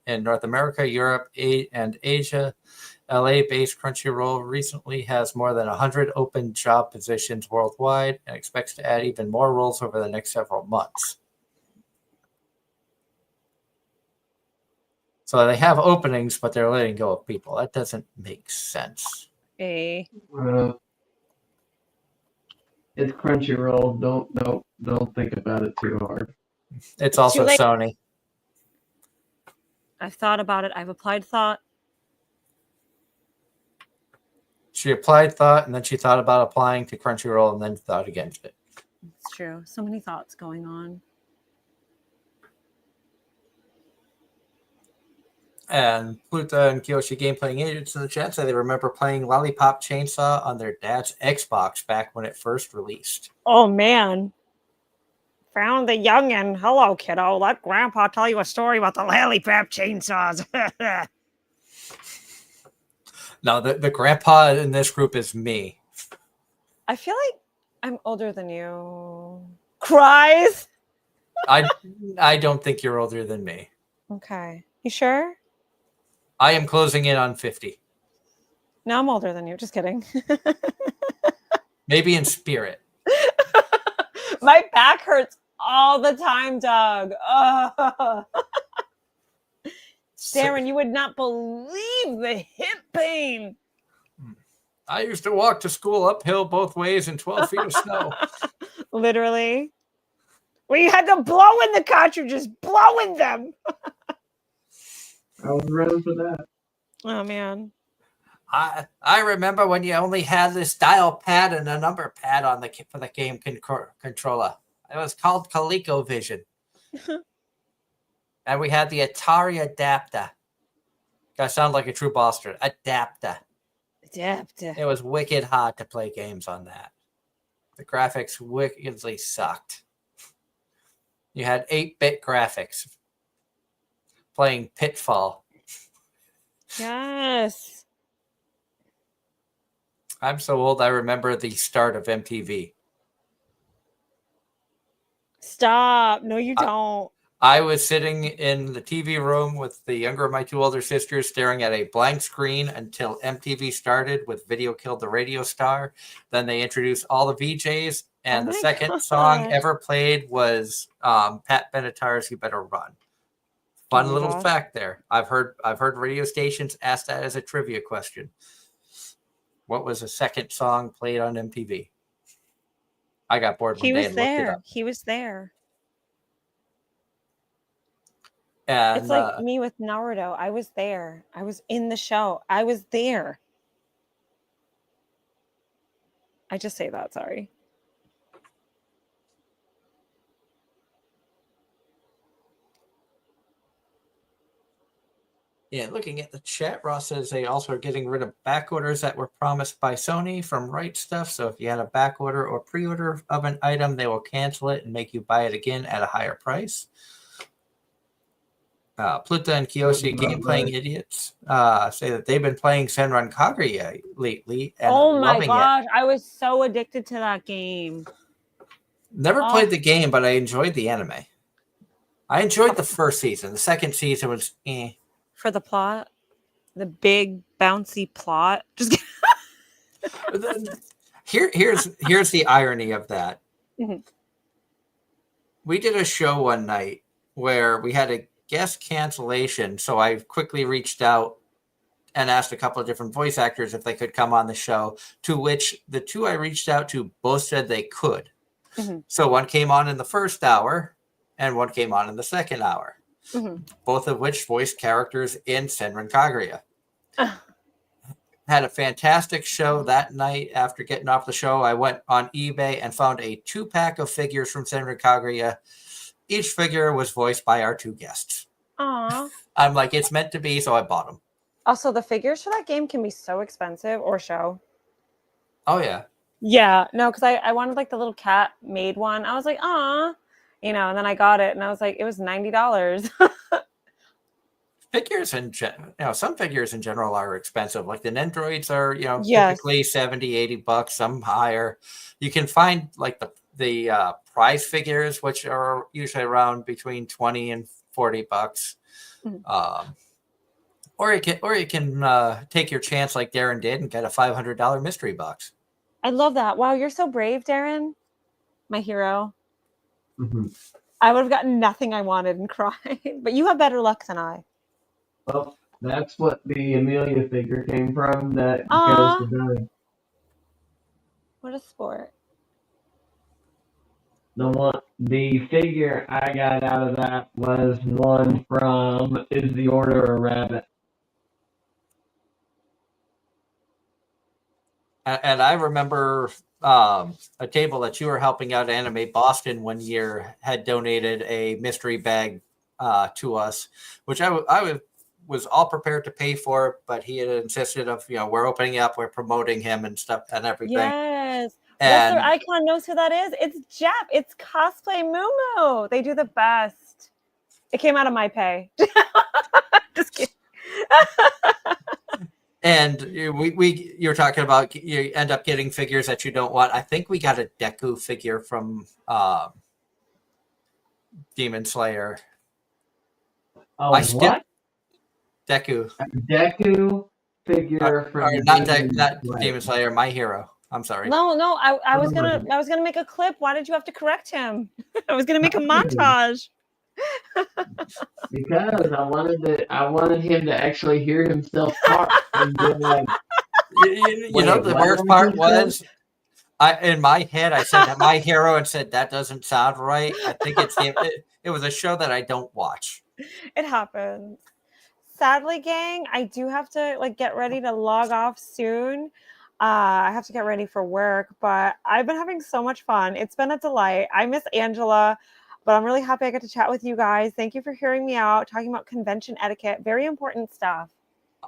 in North America, Europe, and Asia. LA-based Crunchyroll recently has more than 100 open job positions worldwide and expects to add even more roles over the next several months. So they have openings, but they're letting go of people. That doesn't make sense. A It's Crunchyroll. Don't think about it too hard. It's also too late. Sony. I've thought about it. I've applied thought. She applied thought, and then she thought about applying to Crunchyroll, and then thought against it. It's true. So many thoughts going on. And Pluta and Kyoshi Game Playing Agents in the chat say they remember playing Lollipop Chainsaw on their dad's Xbox back when it first released. Oh man. Found the youngin'. Hello, kiddo. Let Grandpa tell you a story about the lollipop chainsaws. No, the grandpa in this group is me. I feel like I'm older than you. Cries. I don't think you're older than me. Okay. You sure? I am closing in on 50. No, I'm older than you. Just kidding. Maybe in spirit. My back hurts all the time, Doug. Oh. Darren, you would not believe the hip pain. I used to walk to school uphill both ways in 12 feet of snow. Literally. We had to blow in the cartridges, blowing them. I was ready for that. Oh, man. I remember when you only had this dial pad and a number pad on for the game controller. It was called ColecoVision. And we had the Atari adapter. I sound like a true Boston. Adapter. It was wicked hard to play games on that. The graphics wickedly sucked. You had 8-bit graphics. Playing Pitfall. Yes. I'm so old I remember the start of MTV. Stop. No, you don't. I was sitting in the TV room with the younger of my 2 older sisters staring at a blank screen until MTV started with Video Killed the Radio Star. Then they introduced all the VJs, and the second song ever played was Pat Benatar's You Better Run. Fun little fact there. I've heard radio stations ask that as a trivia question. What was the second song played on MTV? I got bored one day and looked it up. He was there. And, it's like me with Naruto. I was there. I was in the show. I was there. I just say that, sorry. Yeah, looking at the chat, Ross says they also are getting rid of back orders that were promised by Sony from Right Stuff. So if you had a back order or pre-order of an item, they will cancel it and make you buy it again at a higher price. Pluta and Kyoshi, Game Playing Idiots, say that they've been playing Senran Kagura lately. And oh my gosh, it. I was so addicted to that game. Never played the game, but I enjoyed the anime. I enjoyed the first season. The second season was For the plot, the big bouncy plot. Just Here's the irony of that. Mhm. We did a show one night where we had a guest cancellation, so I quickly reached out and asked a couple of different voice actors if they could come on the show, to which the two I reached out to both said they could. Mhm. So one came on in the first hour and one came on in the second hour, Mhm. both of which voiced characters in Senran Kagura. Ah, Had a fantastic show that night. After getting off the show, I went on eBay and found a 2-pack of figures from Senran Kagura. Each figure was voiced by our two guests. aw. I'm like, it's meant to be, so I bought them. Also, the figures for that game can be so expensive, or show. Oh, yeah. Yeah, no, because I wanted like the little cat made one. I was like, aw, and then I got it, and I was like, it was $90. Figures some figures in general are expensive. Like the Nendroids are, Yes. typically $70-$80, some higher. You can find like the prize figures, which are usually around between $20 and $40. Mhm. Or you can take your chance like Darren did and get a $500 mystery box. I love that. Wow, you're so brave, Darren, my hero. Mm-hmm. I would have gotten nothing I wanted and cried, but you have better luck than I. Well, that's what the Amelia figure came from. That goes to Aw, the what a sport. the figure I got out of that was one from Is the Order a Rabbit? And I remember a table that you were helping out, Anime Boston, one year had donated a mystery bag to us, which I was all prepared to pay for, but he had insisted of, we're opening up, we're promoting him and stuff and everything. Yes. What's And their icon knows who that is? It's Jap. It's Cosplay Moo. They do the best. It came out of my pay. Just kidding. And you're talking about you end up getting figures that you don't want. I think we got a Deku figure from Demon Slayer. Oh, what? Deku. Deku figure from Not Demon Demon Slayer, My Hero. I'm sorry. No, I was gonna make a clip. Why did you have to correct him? I was gonna make a montage. Because I wanted him to actually hear himself talk. And be like, The worst part was, in my head, I said My Hero and said that doesn't sound right. I think it was a show that I don't watch. It happens. Sadly, gang, I do have to get ready to log off soon. I have to get ready for work, but I've been having so much fun. It's been a delight. I miss Angela, but I'm really happy I got to chat with you guys. Thank you for hearing me out, talking about convention etiquette. Very important stuff.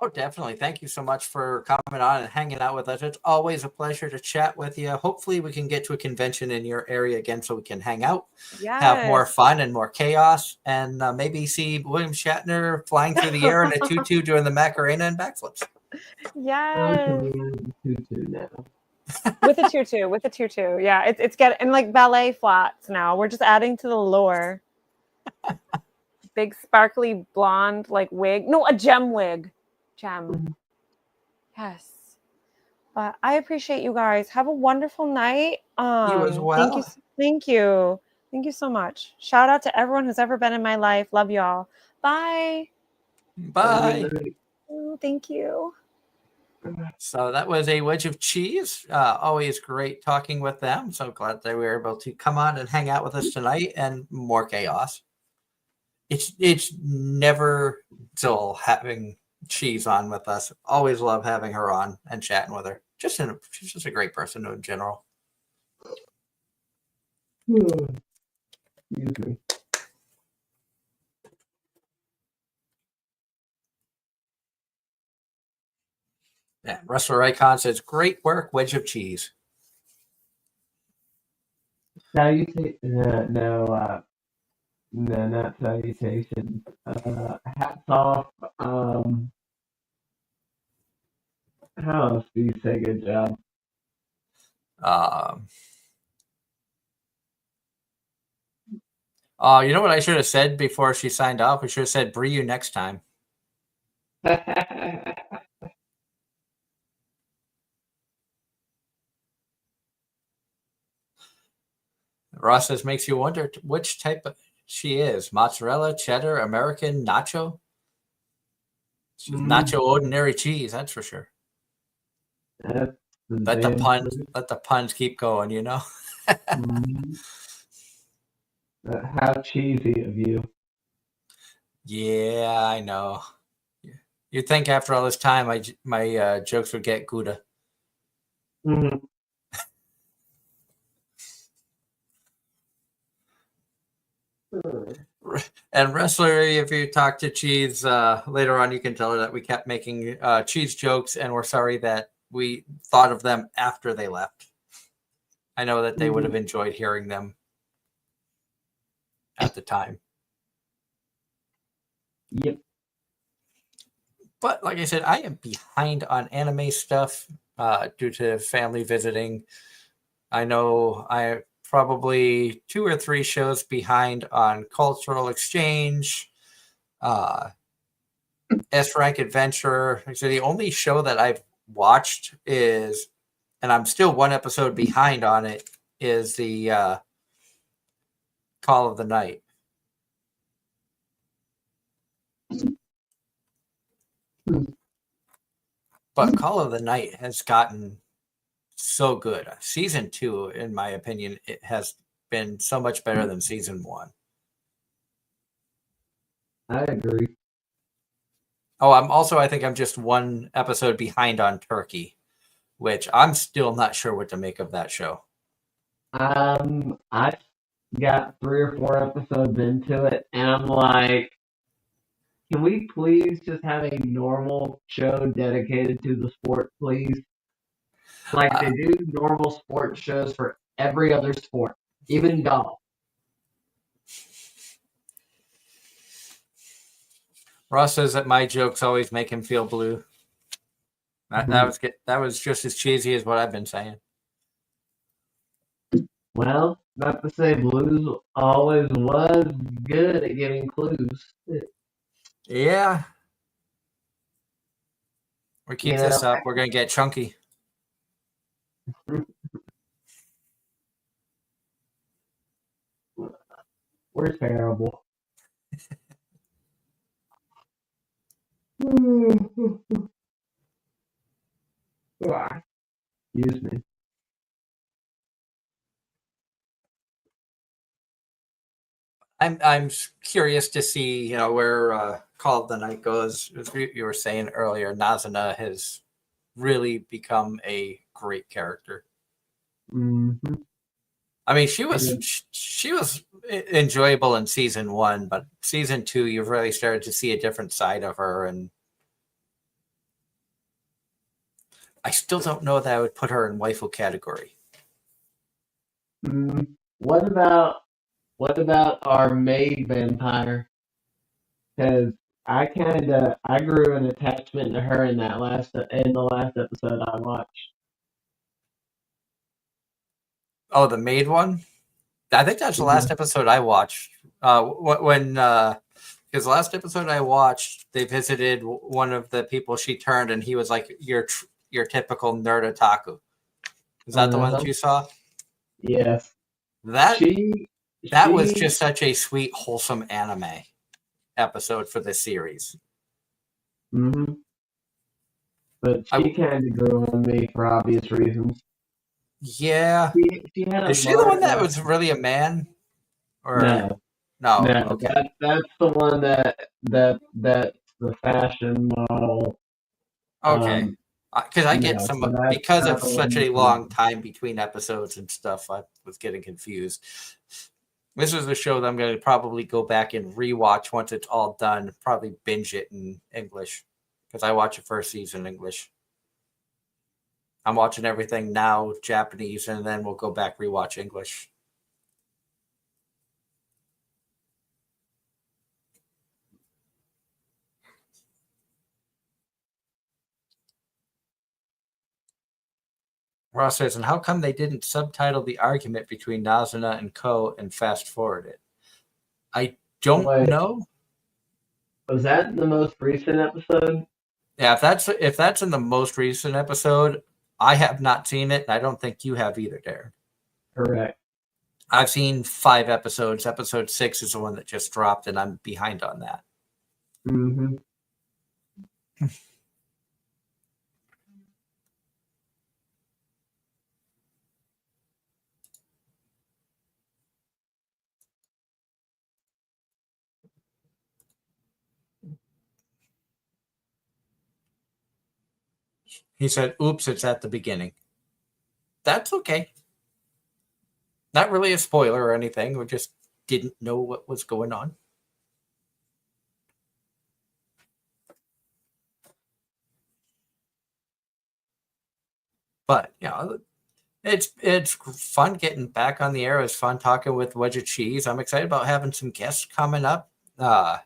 Oh, definitely. Thank you so much for coming on and hanging out with us. It's always a pleasure to chat with you. Hopefully we can get to a convention in your area again so we can hang out, have more fun and more chaos, and maybe see William Shatner flying through the air in a tutu doing the Macarena and backflips. Yes. tutu now. With a tutu. Yeah, it's getting like ballet flats now. We're just adding to the lore. Big sparkly blonde wig. No, a gem wig. Gem. Yes. But I appreciate you guys. Have a wonderful night. You as well. Thank you. Thank you so much. Shout out to everyone who's ever been in my life. Love y'all. Bye. Bye. Oh, thank you. So that was a wedge of cheese. Always great talking with them. So glad they were able to come on and hang out with us tonight, and more chaos. It's never dull having Cheese on with us. Always love having her on and chatting with her. She's just a great person in general. Excuse me. Yeah, Russell Icon says, great work, wedge of cheese. No, not salutations. Hats off. How else do you say good job? You know what I should have said before she signed off? We should have said, "Bree you next time." Ross says, makes you wonder which type of she is. Mozzarella, cheddar, American, nacho? She's nacho ordinary cheese, that's for sure. That's Let the puns keep going, you know? How cheesy of you. Yeah, I know. You'd think after all this time my jokes would get Gouda. Mm-hmm. And Wrestler, if you talk to Cheese later on, you can tell her that we kept making cheese jokes and we're sorry that we thought of them after they left. I know that they would have enjoyed hearing them at the time. Yep. But like I said, I am behind on anime stuff due to family visiting. I know I probably 2 or 3 shows behind on cultural exchange, S-Rank Adventure. So the only show that I've watched is, and I'm still 1 episode behind on it, is the Call of the Night. But Call of the Night has gotten so good. Season 2, in my opinion, it has been so much better than season 1. I agree. Oh, I think I'm just 1 episode behind on Turkey, which I'm still not sure what to make of that show. I got 3 or 4 episodes into it, and I'm like, can we please just have a normal show dedicated to the sport, please? Like they do normal sports shows for every other sport, even golf. Ross says that my jokes always make him feel blue. That was just as cheesy as what I've been saying. Well, not to say Blues always was good at giving clues. Yeah. We keep You this know, up, we're going to get chunky. we're terrible. Excuse me. I'm curious to see, where Call of the Night goes. As you were saying earlier, Nazuna has really become a great character. Mm-hmm. I mean, she was enjoyable in season 1, but season 2, you've really started to see a different side of her, and I still don't know that I would put her in waifu category. What about our maid vampire? Because I grew an attachment to her in the last episode I watched. Oh, the maid one? I think that's the last episode I watched. Because the last episode I watched, they visited one of the people she turned, and he was like your typical nerd otaku. Is that the one that you saw? Yes. That was just such a sweet, wholesome anime episode for this series. Mm-hmm. But she kind of grew on me for obvious reasons. Yeah. She had Is she the one that was really a man? Or no. Okay. That's the one that's the fashion model. Okay. Because I get because of such a long time between episodes and stuff, I was getting confused. This is a show that I'm going to probably go back and rewatch once it's all done. Probably binge it in English because I watch it first season in English. I'm watching everything now Japanese, and then we'll go back rewatch English. Ross says, and how come they didn't subtitle the argument between Nazuna and Ko and fast forward it? I don't know. Was that in the most recent episode? Yeah, if that's in the most recent episode, I have not seen it, and I don't think you have either, Darren. Correct. I've seen 5 episodes. Episode 6 is the one that just dropped, and I'm behind on that. Mm-hmm. He said, "Oops, it's at the beginning." That's okay. Not really a spoiler or anything. We just didn't know what was going on. But it's fun getting back on the air. It's fun talking with Wedge of Cheese. I'm excited about having some guests coming up. I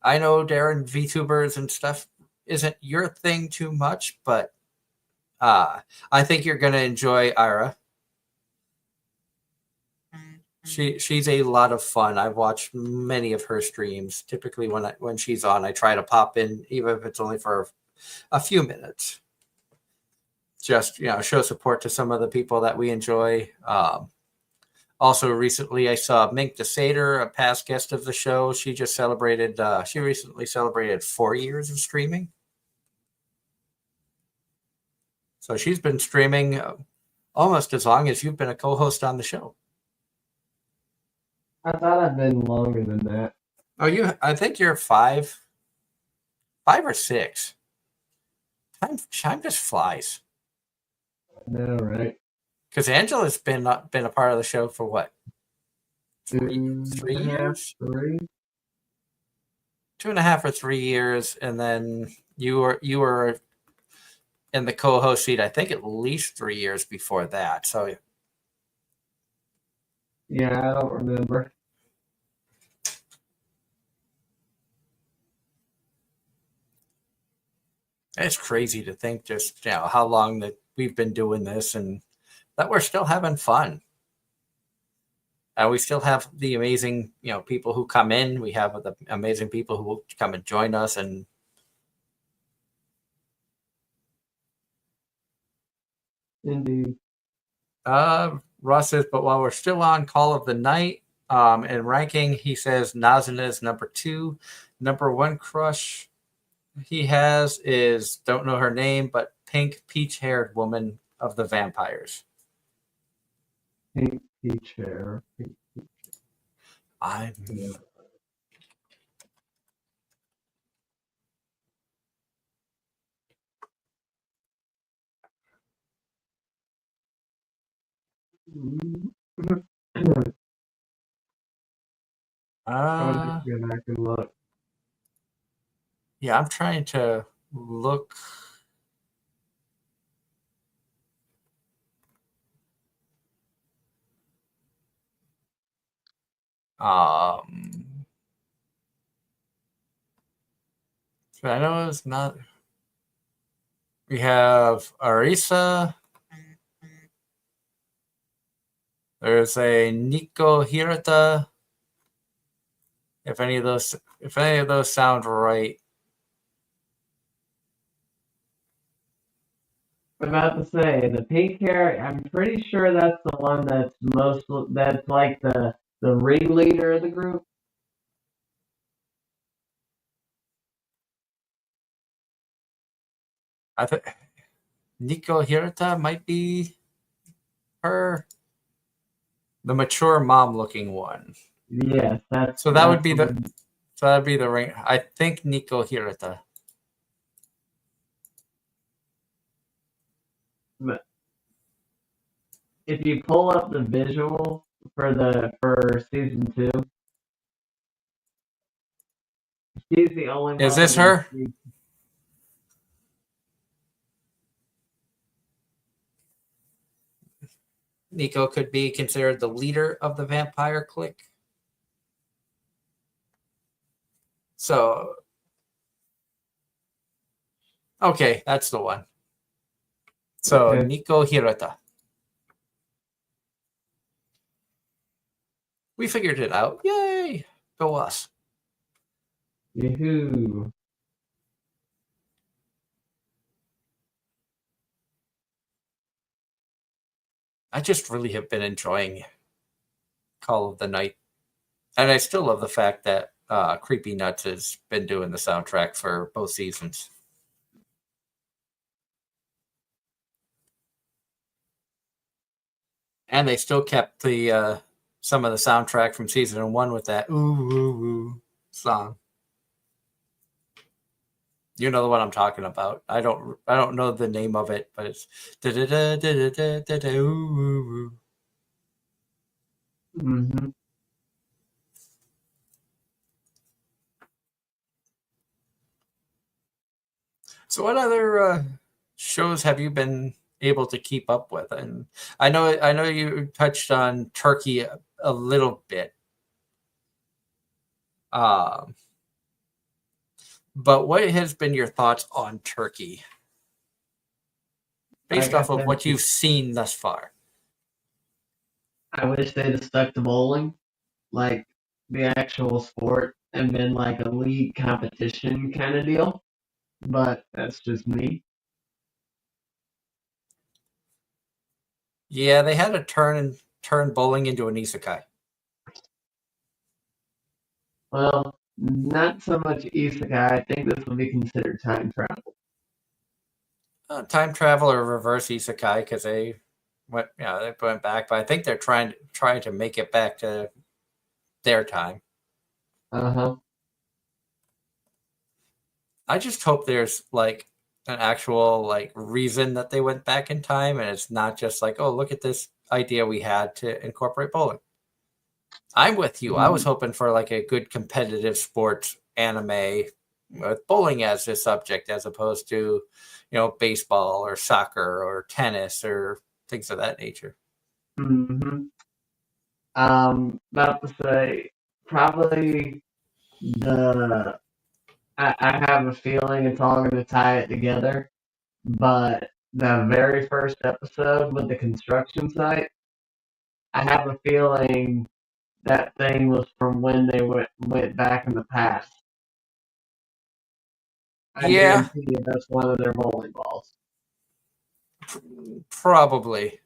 know Darren VTubers and stuff isn't your thing too much, but I think you're gonna enjoy Ira. She's a lot of fun. I've watched many of her streams. Typically, when she's on, I try to pop in, even if it's only for a few minutes. Just show support to some of the people that we enjoy. Also, recently I saw Mink DeSater, a past guest of the show. She just celebrated. She recently celebrated 4 years of streaming. So she's been streaming almost as long as you've been a co-host on the show. I thought I'd been longer than that. Oh, I think you're 5 or 6. Time just flies. No, right? Because Angela's been a part of the show for what? 3 years? 3. 2.5 or 3 years, and then you were in the co-host seat, I think, at least 3 years before that. So Yeah, I don't remember. it's crazy to think just how long that we've been doing this and that we're still having fun. We still have the amazing people who come in. We have the amazing people who will come and join us. And Indeed. Ross says, but while we're still on Call of the Night and ranking, he says Nazuna is number 2. Number 1 crush he has is, don't know her name, but pink peach-haired woman of the vampires. Pink peach hair. I'm I'll just go back and look. yeah, I'm trying to look. So I know it's not. We have Arisa. There's a Nico Hirata. If any of those sound right. I'm about to say the pink hair. I'm pretty sure that's the one that's like the ringleader of the group. I think Nico Hirata might be her, the mature mom-looking one. Yes, that's So that would be the ring. I think Nico Hirata. If you pull up the visual for season 2, she's the only one. Is this her? Nico could be considered the leader of the vampire clique. So, okay, that's the one. So, Okay. Nico Hirata. We figured it out. Yay! Go us. Yahoo! I just really have been enjoying Call of the Night. And I still love the fact that Creepy Nuts has been doing the soundtrack for both seasons. And they still kept the some of the soundtrack from season 1 with that ooh ooh ooh song. You know the one I'm talking about. I don't know the name of it, but it's da da da da da da da ooh ooh ooh. Mm-hmm. So what other shows have you been able to keep up with? And I know you touched on Turkey a little bit. Um, but what has been your thoughts on Turkey based Like I off of said, what you've seen thus far? I wish they'd have stuck to bowling, like the actual sport, and been like a league competition kind of deal. But that's just me. Yeah, they had to turn bowling into an isekai. Well, not so much isekai. I think this would be considered time travel. Time travel or reverse isekai because they went back, but I think they're trying to make it back to their time. Uh-huh. I just hope there's like an actual like reason that they went back in time, and it's not just like, oh, look at this idea we had to incorporate bowling. I'm with you. I was hoping for like a good competitive sports anime with bowling as the subject, as opposed to, baseball or soccer or tennis or things of that nature. Mm-hmm. About to say, probably the I have a feeling it's all going to tie it together, but the very first episode with the construction site, I have a feeling that thing was from when they went back in the past. I Yeah, guarantee you that's one of their bowling balls. probably.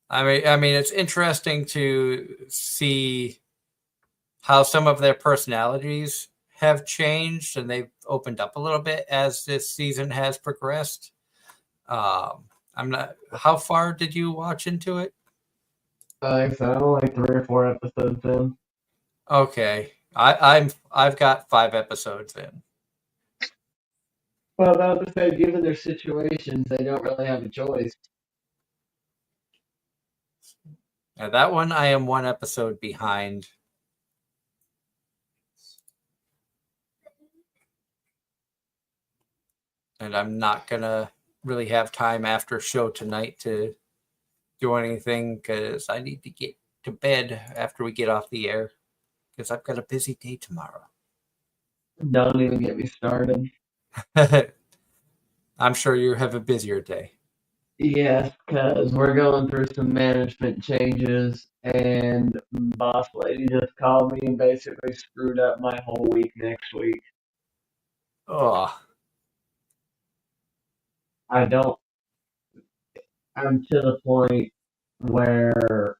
I mean, it's interesting to see how some of their personalities have changed and they've opened up a little bit as this season has progressed. I'm not. How far did you watch into it? Like I said, I'm only 3 or 4 episodes in. Okay, I've got 5 episodes in. Well, about to say, given their situations, they don't really have a choice. Now, that one I am 1 episode behind, and I'm not gonna really have time after show tonight to do anything because I need to get to bed after we get off the air because I've got a busy day tomorrow. Don't even get me started. I'm sure you have a busier day. Yes, because we're going through some management changes, and boss lady just called me and basically screwed up my whole week next week. Oh, I don't. I'm to the point where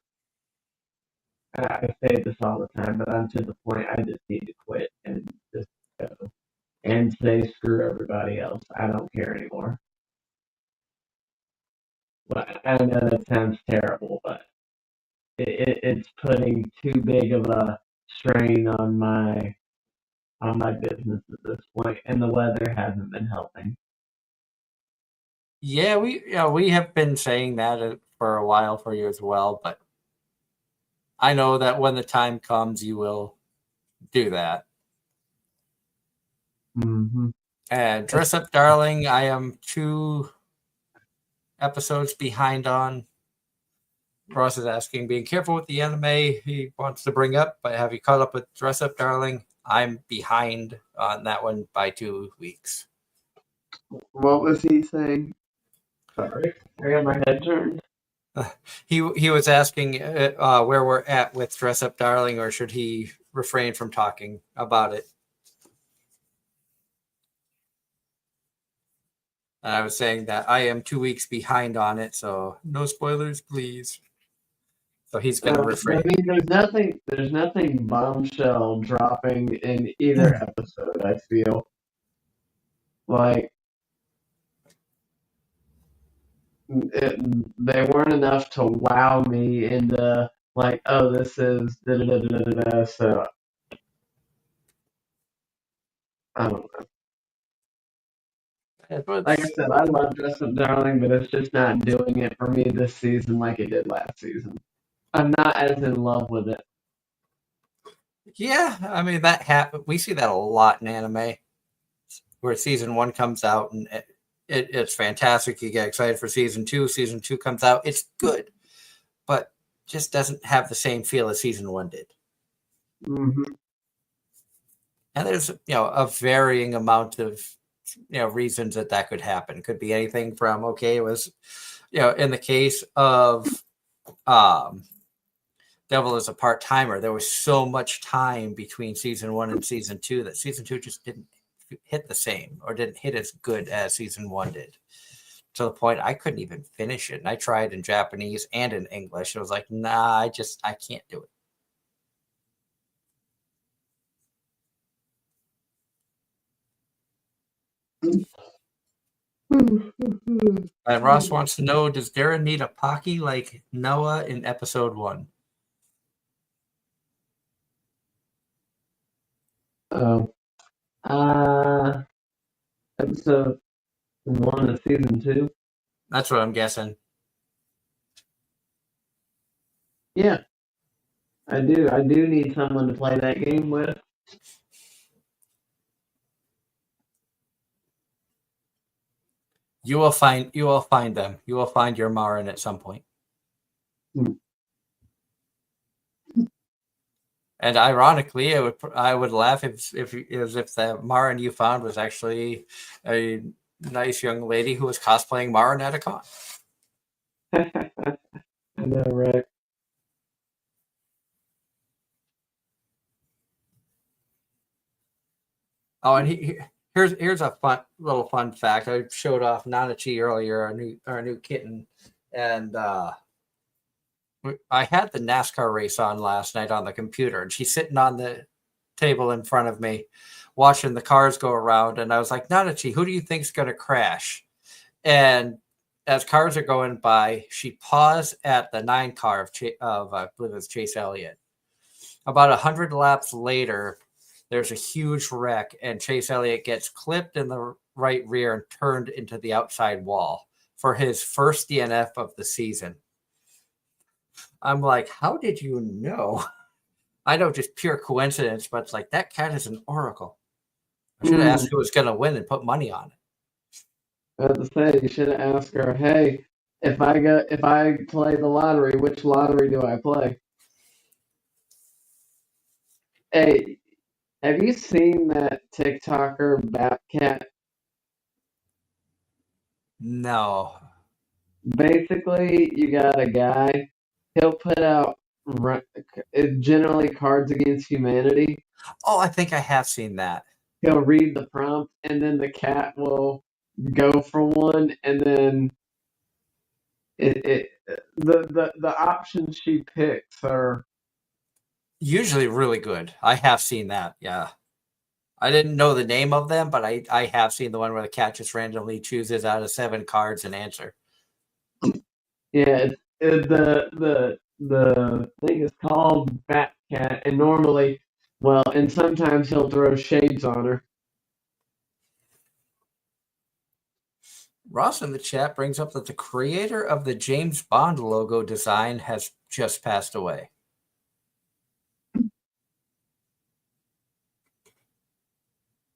I say this all the time, but I'm to the point I just need to quit and just go and say screw everybody else. I don't care anymore. Well, I know that sounds terrible, but it's putting too big of a strain on my business at this point, and the weather hasn't been helping. yeah, we have been saying that for a while for you as well, but I know that when the time comes, you will do that. Mm-hmm. And Dress Up Darling, I am 2 episodes behind on. Ross is asking, being careful with the anime he wants to bring up, but have you caught up with Dress Up Darling? I'm behind on that one by 2 weeks. What was he saying? Sorry, I got my head turned. He was asking where we're at with Dress Up Darling, or should he refrain from talking about it? And I was saying that I am 2 weeks behind on it, so no spoilers, please. So he's going to refrain. I mean, there's nothing bombshell dropping in either episode. I feel like they weren't enough to wow me into like, oh, this is da da da da da da. So I don't know. Like I said, I love Dress Up Darling, but it's just not doing it for me this season like it did last season. I'm not as in love with it. Yeah, I mean we see that a lot in anime, where season 1 comes out and it's fantastic. You get excited for season 2. Season 2 comes out, it's good, but just doesn't have the same feel as season 1 did. Mm-hmm. And there's a varying amount of reasons that could happen. It could be anything from it was in the case of Devil is a part-timer, there was so much time between season 1 and season 2 that season 2 just didn't hit the same, or didn't hit as good as season 1 did, to the point I couldn't even finish it. And I tried in Japanese and in English. It was like, nah, I can't do it. And Ross wants to know, does Darren need a Pocky like Noah in episode 1? Oh. Episode 1 of season 2. That's what I'm guessing. Yeah. I do. I do need someone to play that game with. You will find them. You will find your Marin at some point. And ironically, I would laugh if the Marin you found was actually a nice young lady who was cosplaying Marin at a con. I know, right? Oh, and here's a fun fact. I showed off Nanachi earlier, our new kitten, and I had the NASCAR race on last night on the computer, and she's sitting on the table in front of me, watching the cars go around. And I was like, Nanachi, who do you think's going to crash? And as cars are going by, she paused at the 9 car of I believe it was Chase Elliott. About 100 laps later, there's a huge wreck, and Chase Elliott gets clipped in the right rear and turned into the outside wall for his first DNF of the season. I'm like, how did you know? I know, just pure coincidence, but it's like, that cat is an oracle. I should have asked who was going to win and put money on it. I was to say, you should have asked her, hey, if I play the lottery, which lottery do I play? Hey, have you seen that TikToker Batcat? No. Basically, you got a guy, he'll put out generally Cards Against Humanity. Oh, I think I have seen that. He'll read the prompt, and then the cat will go for one, and then the options she picks are usually really good. I have seen that. Yeah. I didn't know the name of them, but I have seen the one where the cat just randomly chooses out of 7 cards an answer. Yeah, the thing is called Batcat, and normally, and sometimes he'll throw shades on her. Ross in the chat brings up that the creator of the James Bond logo design has just passed away.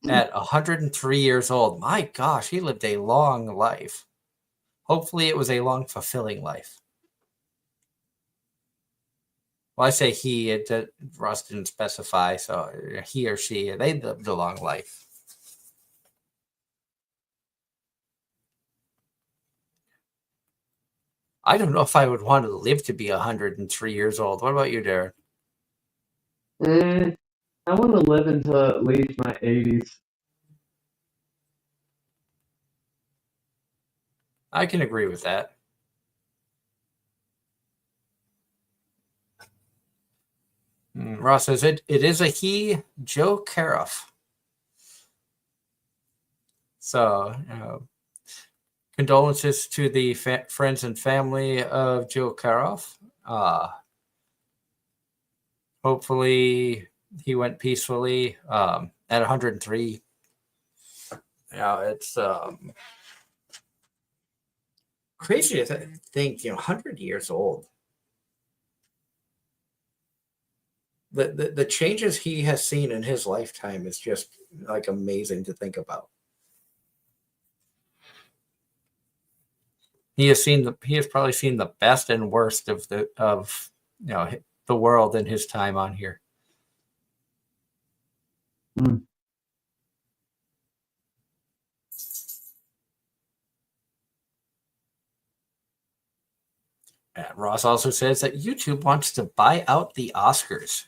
At 103 years old. My gosh, he lived a long life. Hopefully it was a long, fulfilling life. Well, I say he, Ross didn't specify, so he or she, they lived a long life. I don't know if I would want to live to be 103 years old. What about you, Darren? I want to live until at least my 80s. I can agree with that. Ross says it is a he, Joe Cariff. So, condolences to the friends and family of Joe Cariff. Hopefully he went peacefully at 103. It's crazy to think, 100 years old. The changes he has seen in his lifetime is just like amazing to think about. He has probably seen the best and worst of the world in his time on here. Mm. And Ross also says that YouTube wants to buy out the Oscars.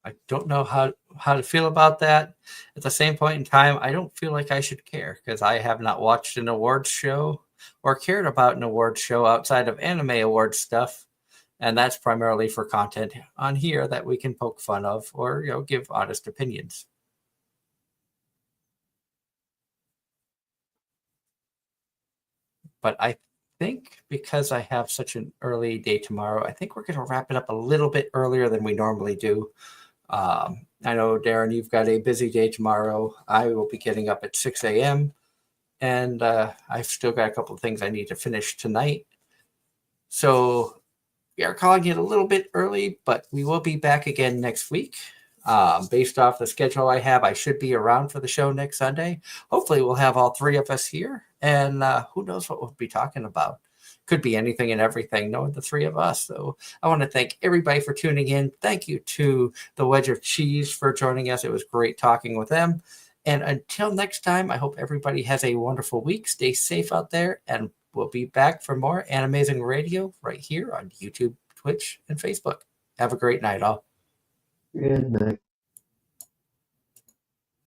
I don't know how to feel about that. At the same point in time, I don't feel like I should care because I have not watched an awards show or cared about an awards show outside of anime awards stuff. And that's primarily for content on here that we can poke fun of or give honest opinions. But I think because I have such an early day tomorrow, I think we're going to wrap it up a little bit earlier than we normally do. I know, Darren, you've got a busy day tomorrow. I will be getting up at 6 a.m. And I've still got a couple of things I need to finish tonight. So we are calling it a little bit early, but we will be back again next week. Based off the schedule I have, I should be around for the show next Sunday. Hopefully we'll have all three of us here. And who knows what we'll be talking about. Could be anything and everything, knowing the three of us. So I want to thank everybody for tuning in. Thank you to the Wedge of Cheese for joining us. It was great talking with them. And until next time, I hope everybody has a wonderful week. Stay safe out there. And we'll be back for more Anime-Zing Radio right here on YouTube, Twitch, and Facebook. Have a great night, all. Good night.